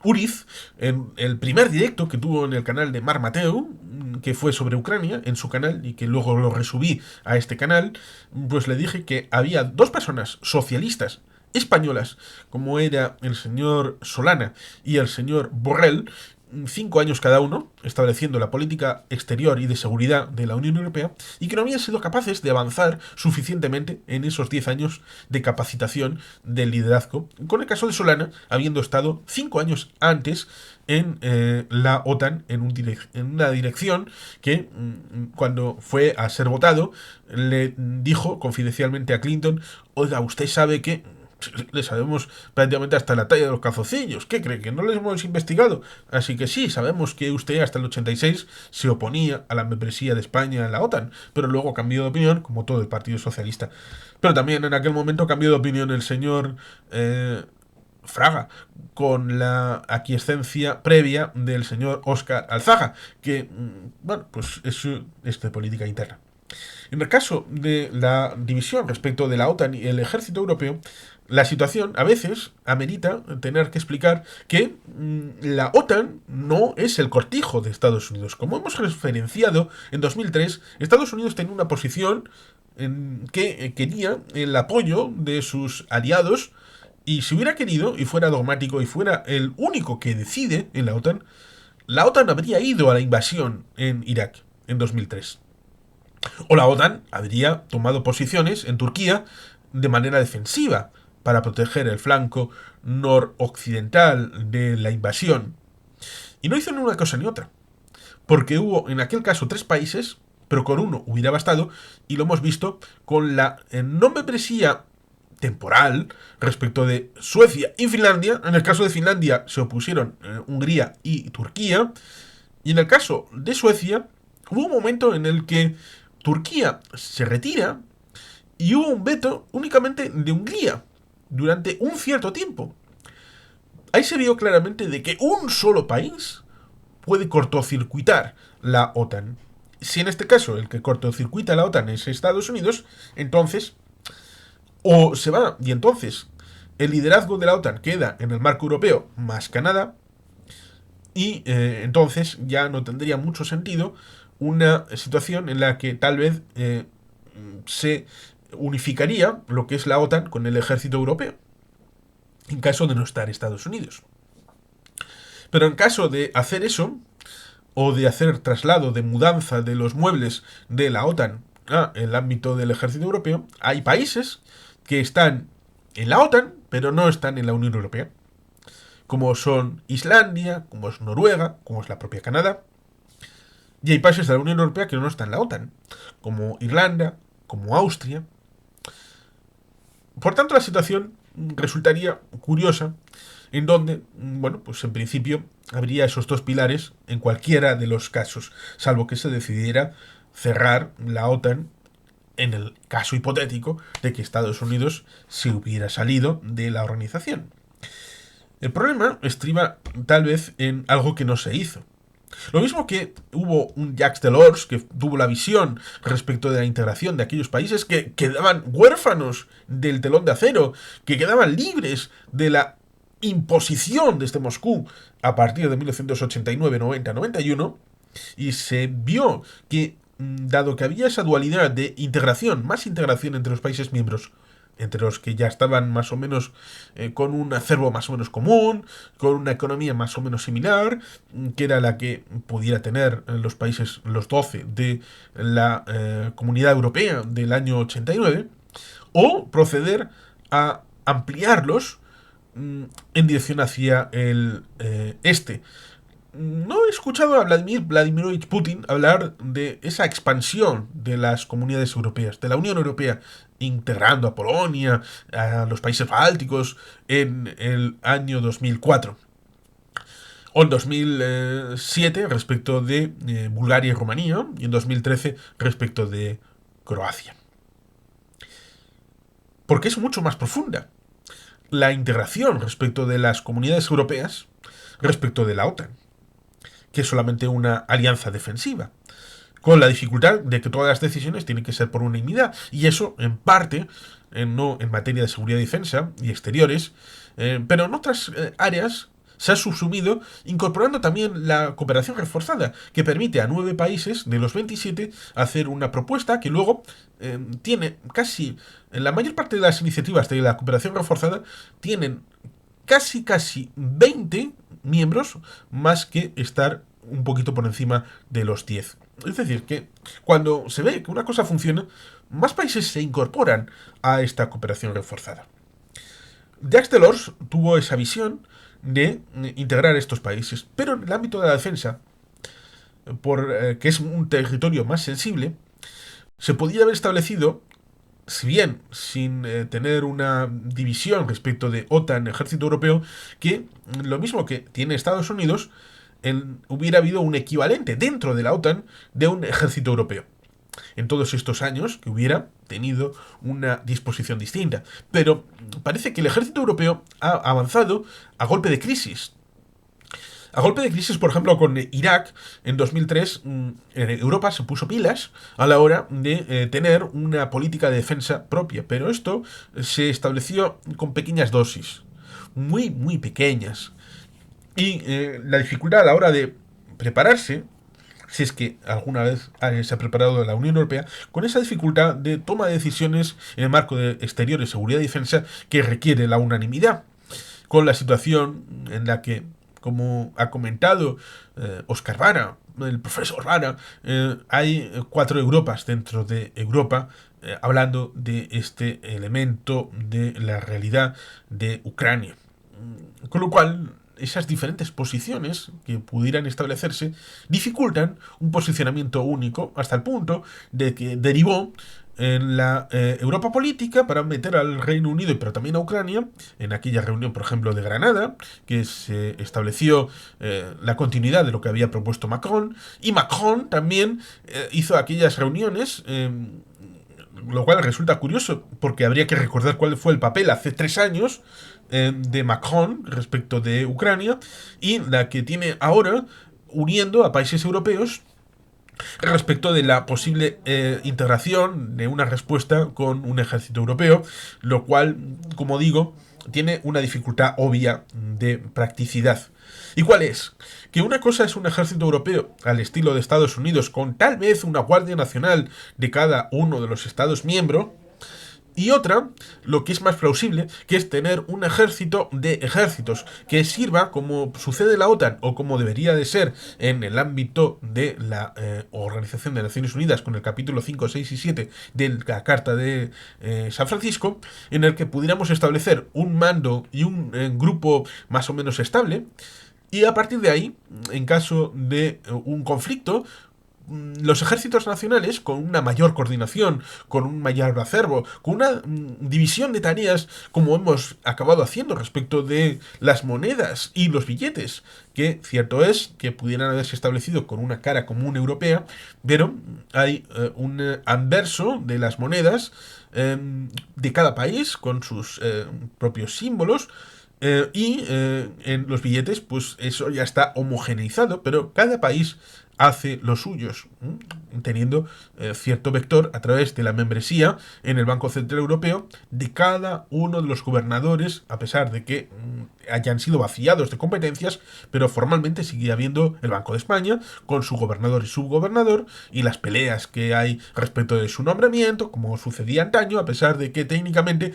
Uriz en el primer directo que tuvo en el canal de Mar Mateu, que fue sobre Ucrania, en su canal, y que luego lo resubí a este canal. Pues le dije que había 2 personas socialistas españolas, como era el señor Solana y el señor Borrell, 5 años cada uno, estableciendo la política exterior y de seguridad de la Unión Europea, y que no habían sido capaces de avanzar suficientemente en esos 10 años de capacitación del liderazgo, con el caso de Solana habiendo estado 5 años antes en la OTAN en una dirección que cuando fue a ser votado le dijo confidencialmente a Clinton: oiga, usted sabe que le sabemos prácticamente hasta la talla de los calzoncillos. ¿Qué cree? ¿Que no les hemos investigado? Así que sí, sabemos que usted hasta el 86 se oponía a la membresía de España en la OTAN, pero luego cambió de opinión, como todo el Partido Socialista. Pero también en aquel momento cambió de opinión el señor Fraga, con la aquiescencia previa del señor Óscar Alzaga, que, bueno, pues es de política interna. En el caso de la división respecto de la OTAN y el ejército europeo, la situación a veces amerita tener que explicar que la OTAN no es el cortijo de Estados Unidos. Como hemos referenciado, en 2003 Estados Unidos tenía una posición en que quería el apoyo de sus aliados, y si hubiera querido y fuera dogmático y fuera el único que decide en la OTAN habría ido a la invasión en Irak en 2003. O la OTAN habría tomado posiciones en Turquía de manera defensiva para proteger el flanco noroccidental de la invasión. Y no hizo ni una cosa ni otra, porque hubo en aquel caso 3 países, pero con uno hubiera bastado, y lo hemos visto con la no membresía temporal respecto de Suecia y Finlandia. En el caso de Finlandia se opusieron Hungría y Turquía, y en el caso de Suecia hubo un momento en el que Turquía se retira y hubo un veto únicamente de Hungría durante un cierto tiempo. Ahí se vio claramente de que un solo país puede cortocircuitar la OTAN. Si en este caso el que cortocircuita la OTAN es Estados Unidos, entonces o se va y entonces el liderazgo de la OTAN queda en el marco europeo más Canadá, y entonces ya no tendría mucho sentido una situación en la que tal vez se unificaría lo que es la OTAN con el ejército europeo, en caso de no estar Estados Unidos. Pero en caso de hacer eso, o de hacer traslado de mudanza de los muebles de la OTAN a el ámbito del ejército europeo, hay países que están en la OTAN, pero no están en la Unión Europea, como son Islandia, como es Noruega, como es la propia Canadá. Y hay países de la Unión Europea que no están en la OTAN, como Irlanda, como Austria. Por tanto, la situación resultaría curiosa, en donde, bueno, pues en principio habría esos 2 pilares en cualquiera de los casos, salvo que se decidiera cerrar la OTAN en el caso hipotético de que Estados Unidos se hubiera salido de la organización. El problema estriba tal vez en algo que no se hizo. Lo mismo que hubo un Jacques Delors que tuvo la visión respecto de la integración de aquellos países que quedaban huérfanos del telón de acero, que quedaban libres de la imposición desde Moscú a partir de 1989, 90, 91, y se vio que, dado que había esa dualidad de integración, más integración entre los países miembros, entre los que ya estaban más o menos con un acervo más o menos común, con una economía más o menos similar, que era la que pudiera tener los países, los 12 de la Comunidad Europea del año 89, o proceder a ampliarlos en dirección hacia el este. No he escuchado a Vladimir Vladimirovich Putin hablar de esa expansión de las comunidades europeas, de la Unión Europea, integrando a Polonia, a los países bálticos en el año 2004. O en 2007 respecto de Bulgaria y Rumanía, y en 2013 respecto de Croacia. Porque es mucho más profunda la integración respecto de las comunidades europeas respecto de la OTAN, que es solamente una alianza defensiva, con la dificultad de que todas las decisiones tienen que ser por unanimidad, y eso en parte, no en materia de seguridad y defensa y exteriores, pero en otras áreas se ha subsumido, incorporando también la cooperación reforzada, que permite a 9 países de los 27 hacer una propuesta que luego tiene casi, en la mayor parte de las iniciativas de la cooperación reforzada, tienen casi 20 miembros, más que estar un poquito por encima de los 10. Es decir, que cuando se ve que una cosa funciona, más países se incorporan a esta cooperación reforzada. Jacques Delors tuvo esa visión de integrar estos países, pero en el ámbito de la defensa, que es un territorio más sensible, se podía haber establecido, si bien sin tener una división respecto de OTAN, ejército europeo, que lo mismo que tiene Estados Unidos, hubiera habido un equivalente dentro de la OTAN de un ejército europeo. En todos estos años que hubiera tenido una disposición distinta. Pero parece que el ejército europeo ha avanzado a golpe de crisis. A golpe de crisis, por ejemplo, con Irak, en 2003, Europa se puso pilas a la hora de tener una política de defensa propia. Pero esto se estableció con pequeñas dosis, muy pequeñas. Y la dificultad a la hora de prepararse, si es que alguna vez se ha preparado la Unión Europea, con esa dificultad de toma de decisiones en el marco de exteriores, seguridad y defensa que requiere la unanimidad. Con la situación en la que, como ha comentado Oscar Vara, el profesor Vara, hay 4 Europas dentro de Europa, hablando de este elemento de la realidad de Ucrania. Con lo cual, esas diferentes posiciones que pudieran establecerse dificultan un posicionamiento único hasta el punto de que derivó en la Europa política para meter al Reino Unido, pero también a Ucrania, en aquella reunión, por ejemplo, de Granada, que se estableció la continuidad de lo que había propuesto Macron, y Macron también hizo aquellas reuniones, lo cual resulta curioso, porque habría que recordar cuál fue el papel hace 3 años de Macron respecto de Ucrania, y la que tiene ahora uniendo a países europeos respecto de la posible integración de una respuesta con un ejército europeo, lo cual, como digo, tiene una dificultad obvia de practicidad. ¿Y cuál es? Que una cosa es un ejército europeo al estilo de Estados Unidos, con tal vez una Guardia Nacional de cada uno de los Estados miembros, y otra, lo que es más plausible, que es tener un ejército de ejércitos que sirva como sucede la OTAN o como debería de ser en el ámbito de la Organización de Naciones Unidas con el capítulo 5, 6 y 7 de la Carta de San Francisco, en el que pudiéramos establecer un mando y un grupo más o menos estable, y a partir de ahí, en caso de un conflicto, los ejércitos nacionales, con una mayor coordinación, con un mayor acervo, con una división de tareas, como hemos acabado haciendo respecto de las monedas y los billetes, que cierto es que pudieran haberse establecido con una cara común europea, pero hay un anverso de las monedas de cada país, con sus propios símbolos, y en los billetes, pues eso ya está homogeneizado, pero cada país hace los suyos, teniendo cierto vector a través de la membresía en el Banco Central Europeo de cada uno de los gobernadores, a pesar de que hayan sido vaciados de competencias, pero formalmente sigue habiendo el Banco de España con su gobernador y subgobernador, y las peleas que hay respecto de su nombramiento, como sucedía antaño, a pesar de que técnicamente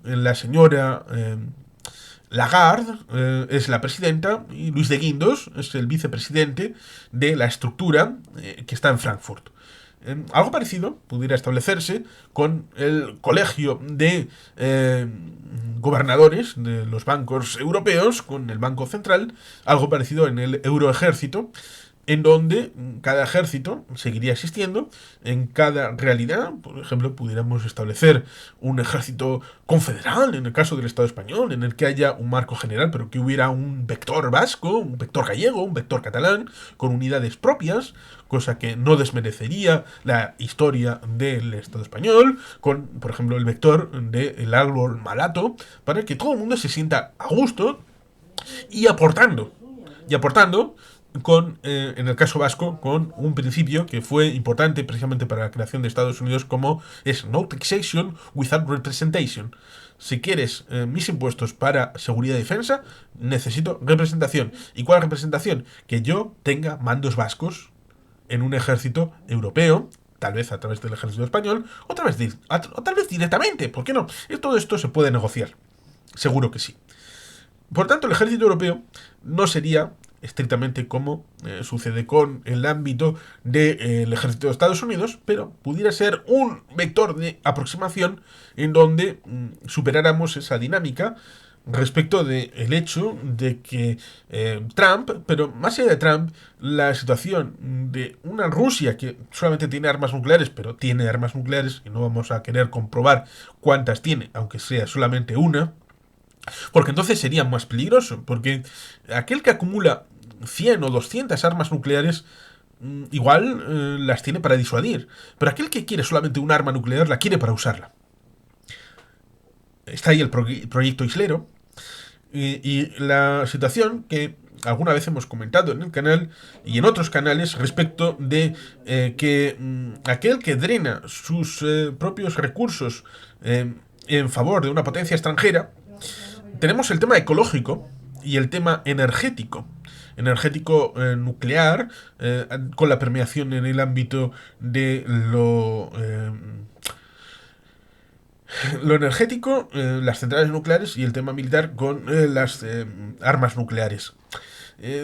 la señora Lagarde es la presidenta y Luis de Guindos es el vicepresidente de la estructura que está en Frankfurt. Algo parecido pudiera establecerse con el colegio de gobernadores de los bancos europeos, con el Banco Central, algo parecido en el Euroejército, en donde cada ejército seguiría existiendo en cada realidad. Por ejemplo, pudiéramos establecer un ejército confederal en el caso del Estado español, en el que haya un marco general, pero que hubiera un vector vasco, un vector gallego, un vector catalán, con unidades propias, cosa que no desmerecería la historia del Estado español, con, por ejemplo, el vector del árbol malato, para que todo el mundo se sienta a gusto y aportando. Y aportando con, en el caso vasco, con un principio que fue importante precisamente para la creación de Estados Unidos, como es no taxation without representation. Si quieres mis impuestos para seguridad y defensa, necesito representación. ¿Y cuál representación? Que yo tenga mandos vascos en un ejército europeo, tal vez a través del ejército español, o tal vez directamente, ¿por qué no? Todo esto se puede negociar, seguro que sí. Por tanto, el ejército europeo no sería estrictamente como sucede con el ámbito del ejército de Estados Unidos, pero pudiera ser un vector de aproximación en donde superáramos esa dinámica respecto del hecho de que Trump, pero más allá de Trump, la situación de una Rusia que solamente tiene armas nucleares, pero tiene armas nucleares, y no vamos a querer comprobar cuántas tiene, aunque sea solamente una, porque entonces sería más peligroso, porque aquel que acumula 100 o 200 armas nucleares igual las tiene para disuadir, pero aquel que quiere solamente un arma nuclear la quiere para usarla. Está ahí el proyecto Islero y la situación que alguna vez hemos comentado en el canal y en otros canales respecto de que aquel que drena sus propios recursos en favor de una potencia extranjera, tenemos el tema ecológico y el tema energético. Energético nuclear, con la permeación en el ámbito de lo energético, las centrales nucleares y el tema militar con las armas nucleares.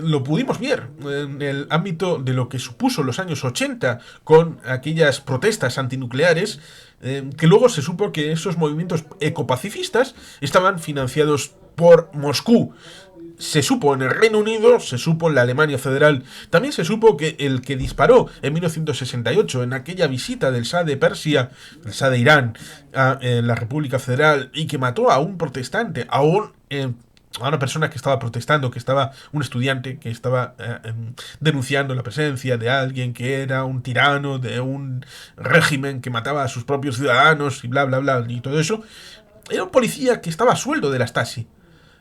Lo pudimos ver en el ámbito de lo que supuso los años 80 con aquellas protestas antinucleares, que luego se supo que esos movimientos ecopacifistas estaban financiados por Moscú. Se supo en el Reino Unido, se supo en la Alemania Federal, también se supo que el que disparó en 1968 en aquella visita del Shah de Persia, el Shah de Irán, a la República Federal y que mató a un protestante, a una persona que estaba protestando, un estudiante que estaba denunciando la presencia de alguien que era un tirano, de un régimen que mataba a sus propios ciudadanos y bla bla bla y todo eso, era un policía que estaba a sueldo de la Stasi,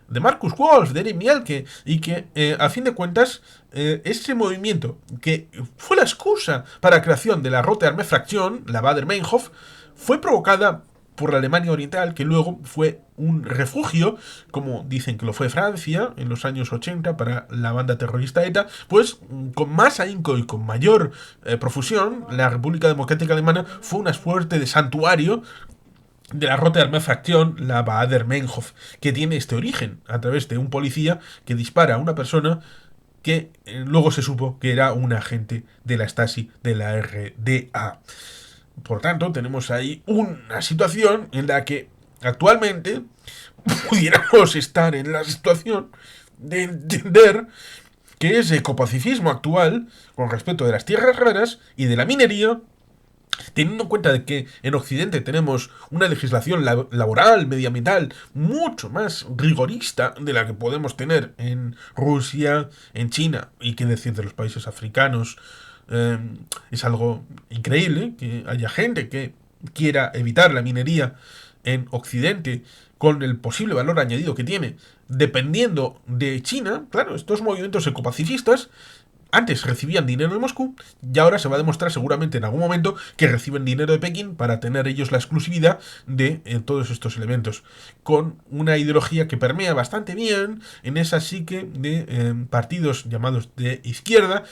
de Markus Wolf, de Erich Mielke, y que, a fin de cuentas, ese movimiento, que fue la excusa para la creación de la Rote Armee Fraktion, la Baader-Meinhof, fue provocada por la Alemania Oriental, que luego fue un refugio, como dicen que lo fue Francia en los años 80 para la banda terrorista ETA, pues con más ahínco y con mayor profusión, la República Democrática Alemana fue una suerte de santuario de la Rote Armee Fraktion, la Baader-Meinhof, que tiene este origen a través de un policía que dispara a una persona que luego se supo que era un agente de la Stasi, de la RDA. Por tanto, tenemos ahí una situación en la que actualmente pudiéramos estar en la situación de entender que ese ecopacifismo actual con respecto de las tierras raras y de la minería, teniendo en cuenta de que en Occidente tenemos una legislación laboral, medioambiental, mucho más rigorista de la que podemos tener en Rusia, en China y qué decir de los países africanos, es algo increíble que haya gente que quiera evitar la minería en Occidente con el posible valor añadido que tiene, dependiendo de China. Claro, estos movimientos ecopacifistas antes recibían dinero de Moscú y ahora se va a demostrar seguramente en algún momento que reciben dinero de Pekín para tener ellos la exclusividad de todos estos elementos, con una ideología que permea bastante bien en esa psique de partidos llamados de izquierda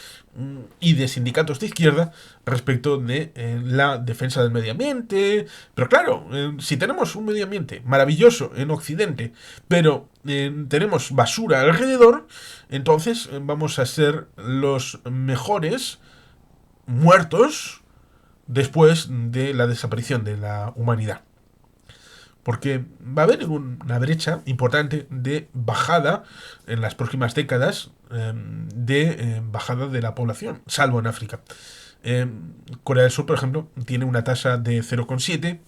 y de sindicatos de izquierda respecto de la defensa del medio ambiente. Pero claro, si tenemos un medio ambiente maravilloso en Occidente, pero tenemos basura alrededor, entonces vamos a ser los mejores muertos después de la desaparición de la humanidad. Porque va a haber una brecha importante de bajada en las próximas décadas, de bajada de la población, salvo en África. Corea del Sur, por ejemplo, tiene una tasa de 0,7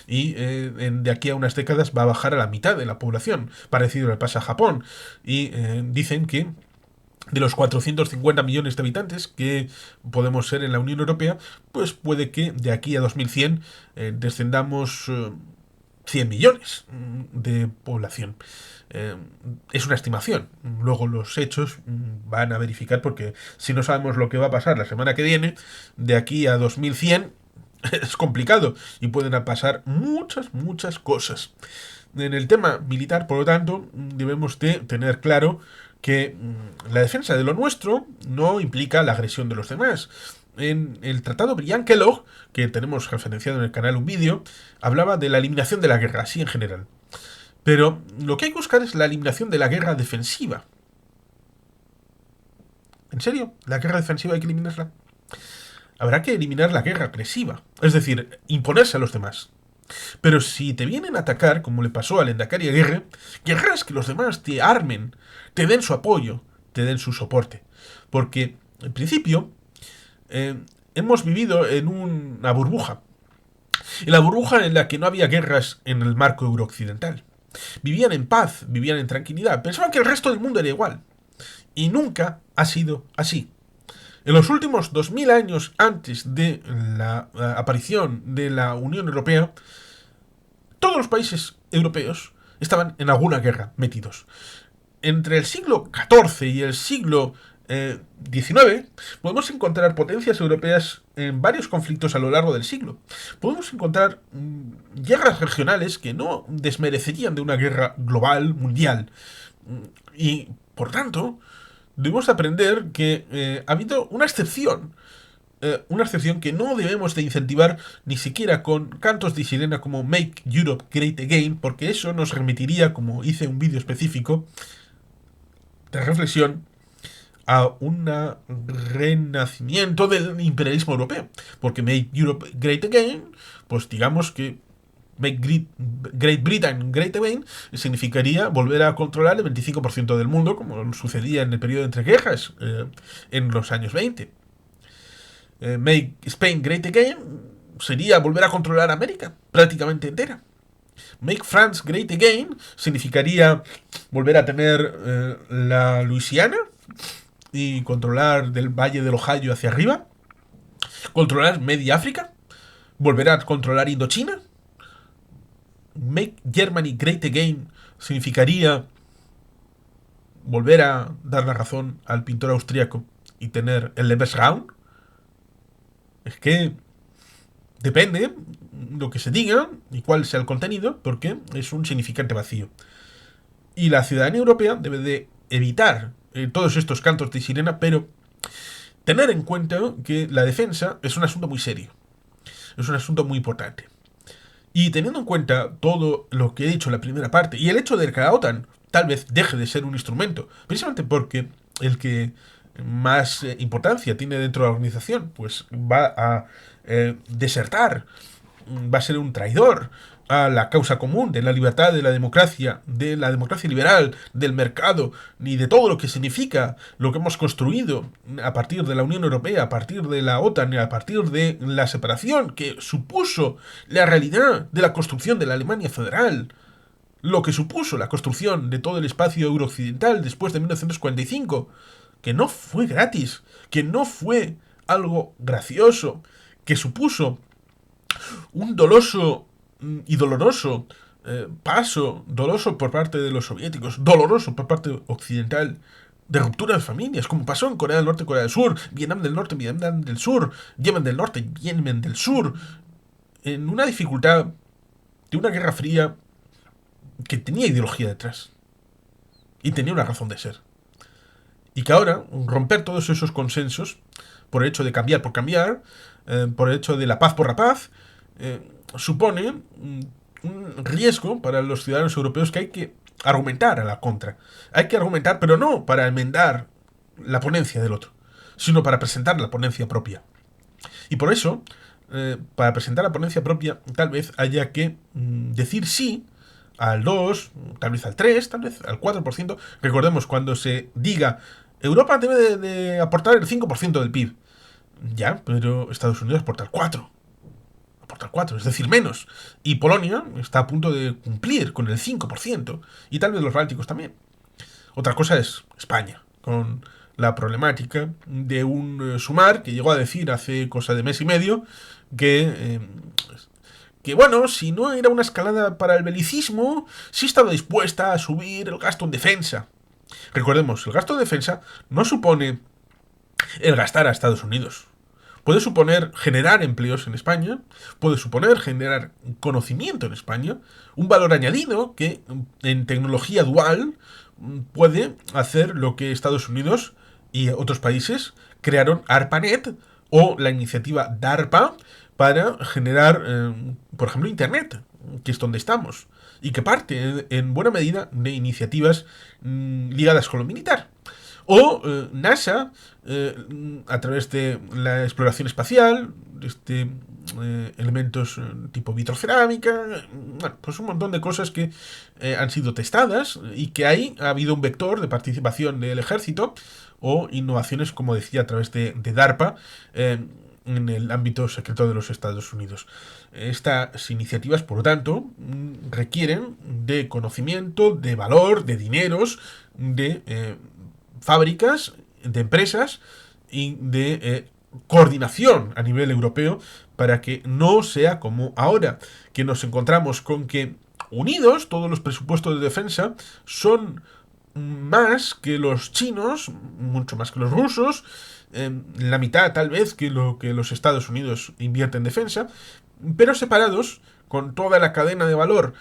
y de aquí a unas décadas va a bajar a la mitad de la población, parecido al pasa a Japón. Y dicen que de los 450 millones de habitantes que podemos ser en la Unión Europea, pues puede que de aquí a 2100 descendamos 100 millones de población. Es una estimación. Luego los hechos van a verificar, porque si no sabemos lo que va a pasar la semana que viene, de aquí a 2100 es complicado y pueden pasar muchas cosas. En el tema militar, por lo tanto, debemos de tener claro que la defensa de lo nuestro no implica la agresión de los demás. En el tratado Briand-Kellogg, que tenemos referenciado en el canal un vídeo, hablaba de la eliminación de la guerra, así en general. Pero lo que hay que buscar es la eliminación de la guerra defensiva. ¿En serio? ¿La guerra defensiva hay que eliminarla? Habrá que eliminar la guerra agresiva, es decir, imponerse a los demás. Pero si te vienen a atacar, como le pasó al Endacari Aguirre, querrás que los demás te armen, te den su apoyo, te den su soporte. Porque, en principio, hemos vivido en una burbuja. En la burbuja en la que no había guerras en el marco eurooccidental. Vivían en paz, vivían en tranquilidad, pensaban que el resto del mundo era igual. Y nunca ha sido así. En los últimos 2000 años antes de la aparición de la Unión Europea, todos los países europeos estaban en alguna guerra metidos. Entre el siglo XIV y el siglo XIX podemos encontrar potencias europeas en varios conflictos a lo largo del siglo. Podemos encontrar guerras regionales que no desmerecerían de una guerra global, mundial. Y, por tanto, debemos aprender que ha habido una excepción. Una excepción que no debemos de incentivar ni siquiera con cantos de sirena como Make Europe Great Again, porque eso nos remitiría, como hice un vídeo específico de reflexión, a un renacimiento del imperialismo europeo. Porque Make Europe Great Again, pues digamos que Make Great Britain Great Again significaría volver a controlar el 25% del mundo, como sucedía en el periodo entre guerras en los años 20. Make Spain Great Again sería volver a controlar América prácticamente entera. Make France Great Again significaría volver a tener la Luisiana y controlar del Valle del Ohio hacia arriba, controlar Media África, volver a controlar Indochina. Make Germany Great Again significaría volver a dar la razón al pintor austríaco y tener el Lebensraum. Es que depende lo que se diga y cuál sea el contenido, porque es un significante vacío. Y la ciudadanía europea debe de evitar todos estos cantos de sirena, pero tener en cuenta que la defensa es un asunto muy serio. Es un asunto muy importante. Y teniendo en cuenta todo lo que he dicho en la primera parte, y el hecho de que la OTAN tal vez deje de ser un instrumento, precisamente porque el que más importancia tiene dentro de la organización, pues va a desertar, va a ser un traidor a la causa común de la libertad, de la democracia liberal, del mercado, ni de todo lo que significa lo que hemos construido a partir de la Unión Europea, a partir de la OTAN, a partir de la separación que supuso la realidad de la construcción de la Alemania federal, lo que supuso la construcción de todo el espacio eurooccidental después de 1945, que no fue gratis, que no fue algo gracioso, que supuso un doloso y doloroso paso, doloroso por parte de los soviéticos, doloroso por parte occidental, de ruptura de familias, como pasó en Corea del Norte, Corea del Sur, Vietnam del Norte, Vietnam del Sur, Yemen del Norte, Yemen del Sur, en una dificultad de una guerra fría que tenía ideología detrás y tenía una razón de ser. Y que ahora, romper todos esos consensos, por el hecho de cambiar por cambiar, por el hecho de la paz por la paz, supone un riesgo para los ciudadanos europeos que hay que argumentar a la contra. Hay que argumentar, pero no para enmendar la ponencia del otro, sino para presentar la ponencia propia. Y por eso, para presentar la ponencia propia, tal vez haya que decir sí al 2, tal vez al 3, tal vez al 4%. Recordemos cuando se diga Europa debe de aportar el 5% del PIB. Ya, pero Estados Unidos aporta el 4%. Aporta el 4%, es decir, menos. Y Polonia está a punto de cumplir con el 5%. Y tal vez los bálticos también. Otra cosa es España, con la problemática de un Sumar que llegó a decir hace cosa de mes y medio que bueno, si no era una escalada para el belicismo, sí estaba dispuesta a subir el gasto en defensa. Recordemos, el gasto de defensa no supone el gastar a Estados Unidos. Puede suponer generar empleos en España, puede suponer generar conocimiento en España, un valor añadido que en tecnología dual puede hacer lo que Estados Unidos y otros países crearon ARPANET o la iniciativa DARPA para generar, por ejemplo, Internet. que es donde estamos, y que parte en buena medida de iniciativas ligadas con lo militar. O NASA, a través de la exploración espacial, elementos tipo vitrocerámica, bueno, pues un montón de cosas que han sido testadas y que ahí ha habido un vector de participación del ejército o innovaciones, como decía, a través de DARPA, en el ámbito secreto de los Estados Unidos. Estas iniciativas, por lo tanto, requieren de conocimiento, de valor, de dineros, de fábricas, de empresas y de coordinación a nivel europeo para que no sea como ahora, que nos encontramos con que unidos todos los presupuestos de defensa son más que los chinos, mucho más que los rusos, la mitad tal vez que lo que los Estados Unidos invierte en defensa, pero separados, con toda la cadena de valor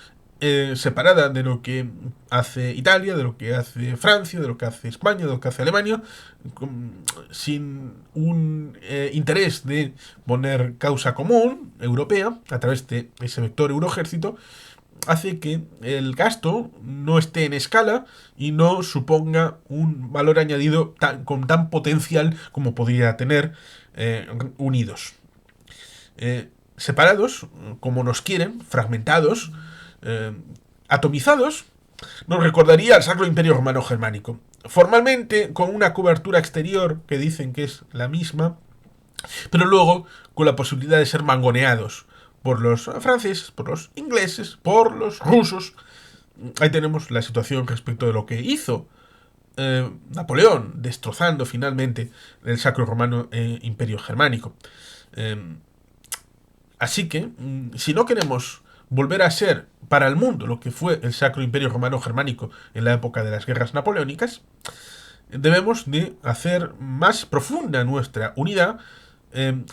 separada de lo que hace Italia, de lo que hace Francia, de lo que hace España, de lo que hace Alemania, sin un interés de poner causa común europea a través de ese vector euroejército, hace que el gasto no esté en escala y no suponga un valor añadido con tan potencial como podría tener unidos. Separados, como nos quieren, fragmentados, atomizados, nos recordaría al Sacro Imperio Romano Germánico. Formalmente con una cobertura exterior que dicen que es la misma, pero luego con la posibilidad de ser mangoneados por los franceses, por los ingleses, por los rusos. Ahí tenemos la situación respecto de lo que hizo Napoleón, destrozando finalmente el Sacro Romano Imperio Germánico. Así que, si no queremos volver a ser para el mundo lo que fue el Sacro Imperio Romano Germánico en la época de las guerras napoleónicas, debemos de hacer más profunda nuestra unidad,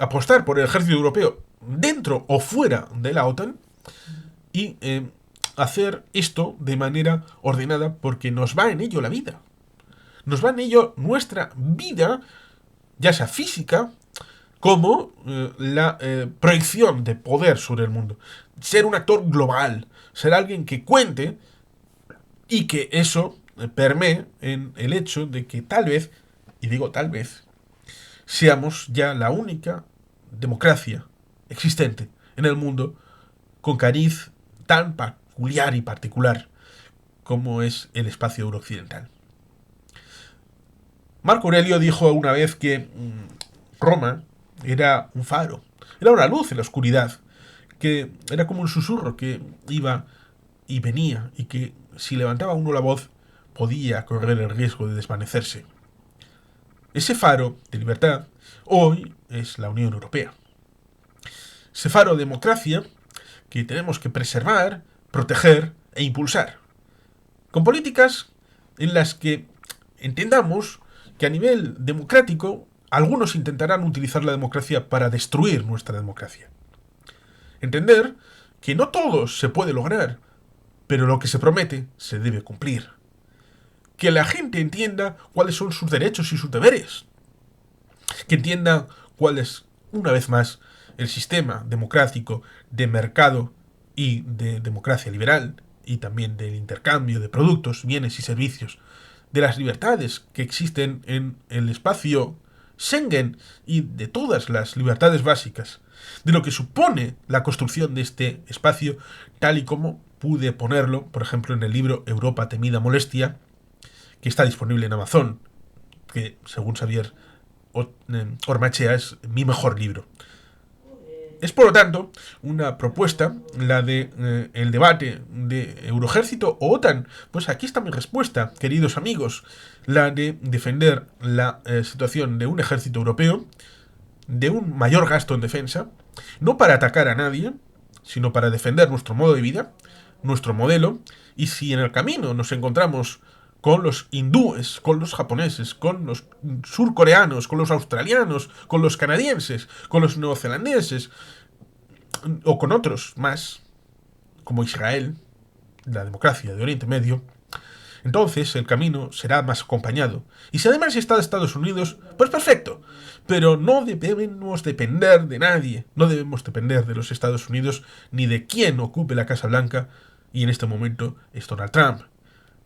apostar por el ejército europeo dentro o fuera de la OTAN y hacer esto de manera ordenada, porque nos va en ello la vida. Nos va en ello nuestra vida, ya sea física, como la proyección de poder sobre el mundo. Ser un actor global, ser alguien que cuente y que eso permee en el hecho de que tal vez, y digo tal vez, seamos ya la única democracia existente en el mundo con cariz tan peculiar y particular como es el espacio eurooccidental. Marco Aurelio dijo una vez que Roma era un faro, era una luz en la oscuridad, que era como un susurro que iba y venía y que si levantaba uno la voz podía correr el riesgo de desvanecerse. Ese faro de libertad hoy es la Unión Europea. Ese faro de democracia que tenemos que preservar, proteger e impulsar. Con políticas en las que entendamos que a nivel democrático algunos intentarán utilizar la democracia para destruir nuestra democracia. Entender que no todo se puede lograr, pero lo que se promete se debe cumplir. Que la gente entienda cuáles son sus derechos y sus deberes. Que entienda cuál es, una vez más, el sistema democrático de mercado y de democracia liberal, y también del intercambio de productos, bienes y servicios, de las libertades que existen en el espacio Schengen y de todas las libertades básicas, de lo que supone la construcción de este espacio, tal y como pude ponerlo, por ejemplo, en el libro Europa temida molestia, que está disponible en Amazon, que según Xavier Ormachea es mi mejor libro. Es, por lo tanto, una propuesta, la de el debate de Euroejército o OTAN. Pues aquí está mi respuesta, queridos amigos. La de defender la situación de un ejército europeo, de un mayor gasto en defensa, no para atacar a nadie, sino para defender nuestro modo de vida, nuestro modelo, y si en el camino nos encontramos con los hindúes, con los japoneses, con los surcoreanos, con los australianos, con los canadienses, con los neozelandeses, o con otros más, como Israel, la democracia de Oriente Medio, Entonces el camino será más acompañado. Y si además está Estados Unidos, pues perfecto. Pero no debemos depender de nadie. No debemos depender de los Estados Unidos ni de quién ocupe la Casa Blanca. Y en este momento es Donald Trump.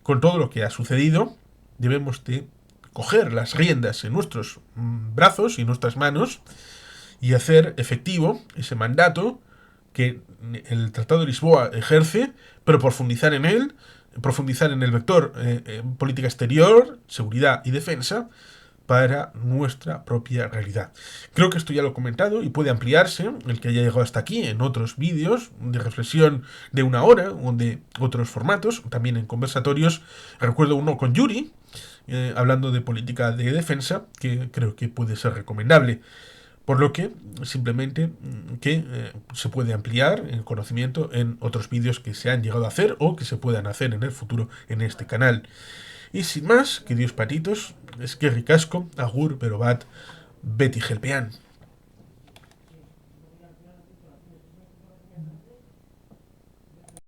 Con todo lo que ha sucedido, debemos de coger las riendas en nuestros brazos y nuestras manos y hacer efectivo ese mandato que el Tratado de Lisboa ejerce, pero profundizar en él, profundizar en el vector política exterior, seguridad y defensa para nuestra propia realidad. Creo que esto ya lo he comentado y puede ampliarse, el que haya llegado hasta aquí, en otros vídeos de reflexión de 1 hora o de otros formatos, también en conversatorios. Recuerdo uno con Yuri, hablando de política de defensa, que creo que puede ser recomendable. Por lo que simplemente que se puede ampliar el conocimiento en otros vídeos que se han llegado a hacer o que se puedan hacer en el futuro en este canal. Y sin más, que Dios patitos, es que ricasco, agur, pero bat, Betty Gelpean.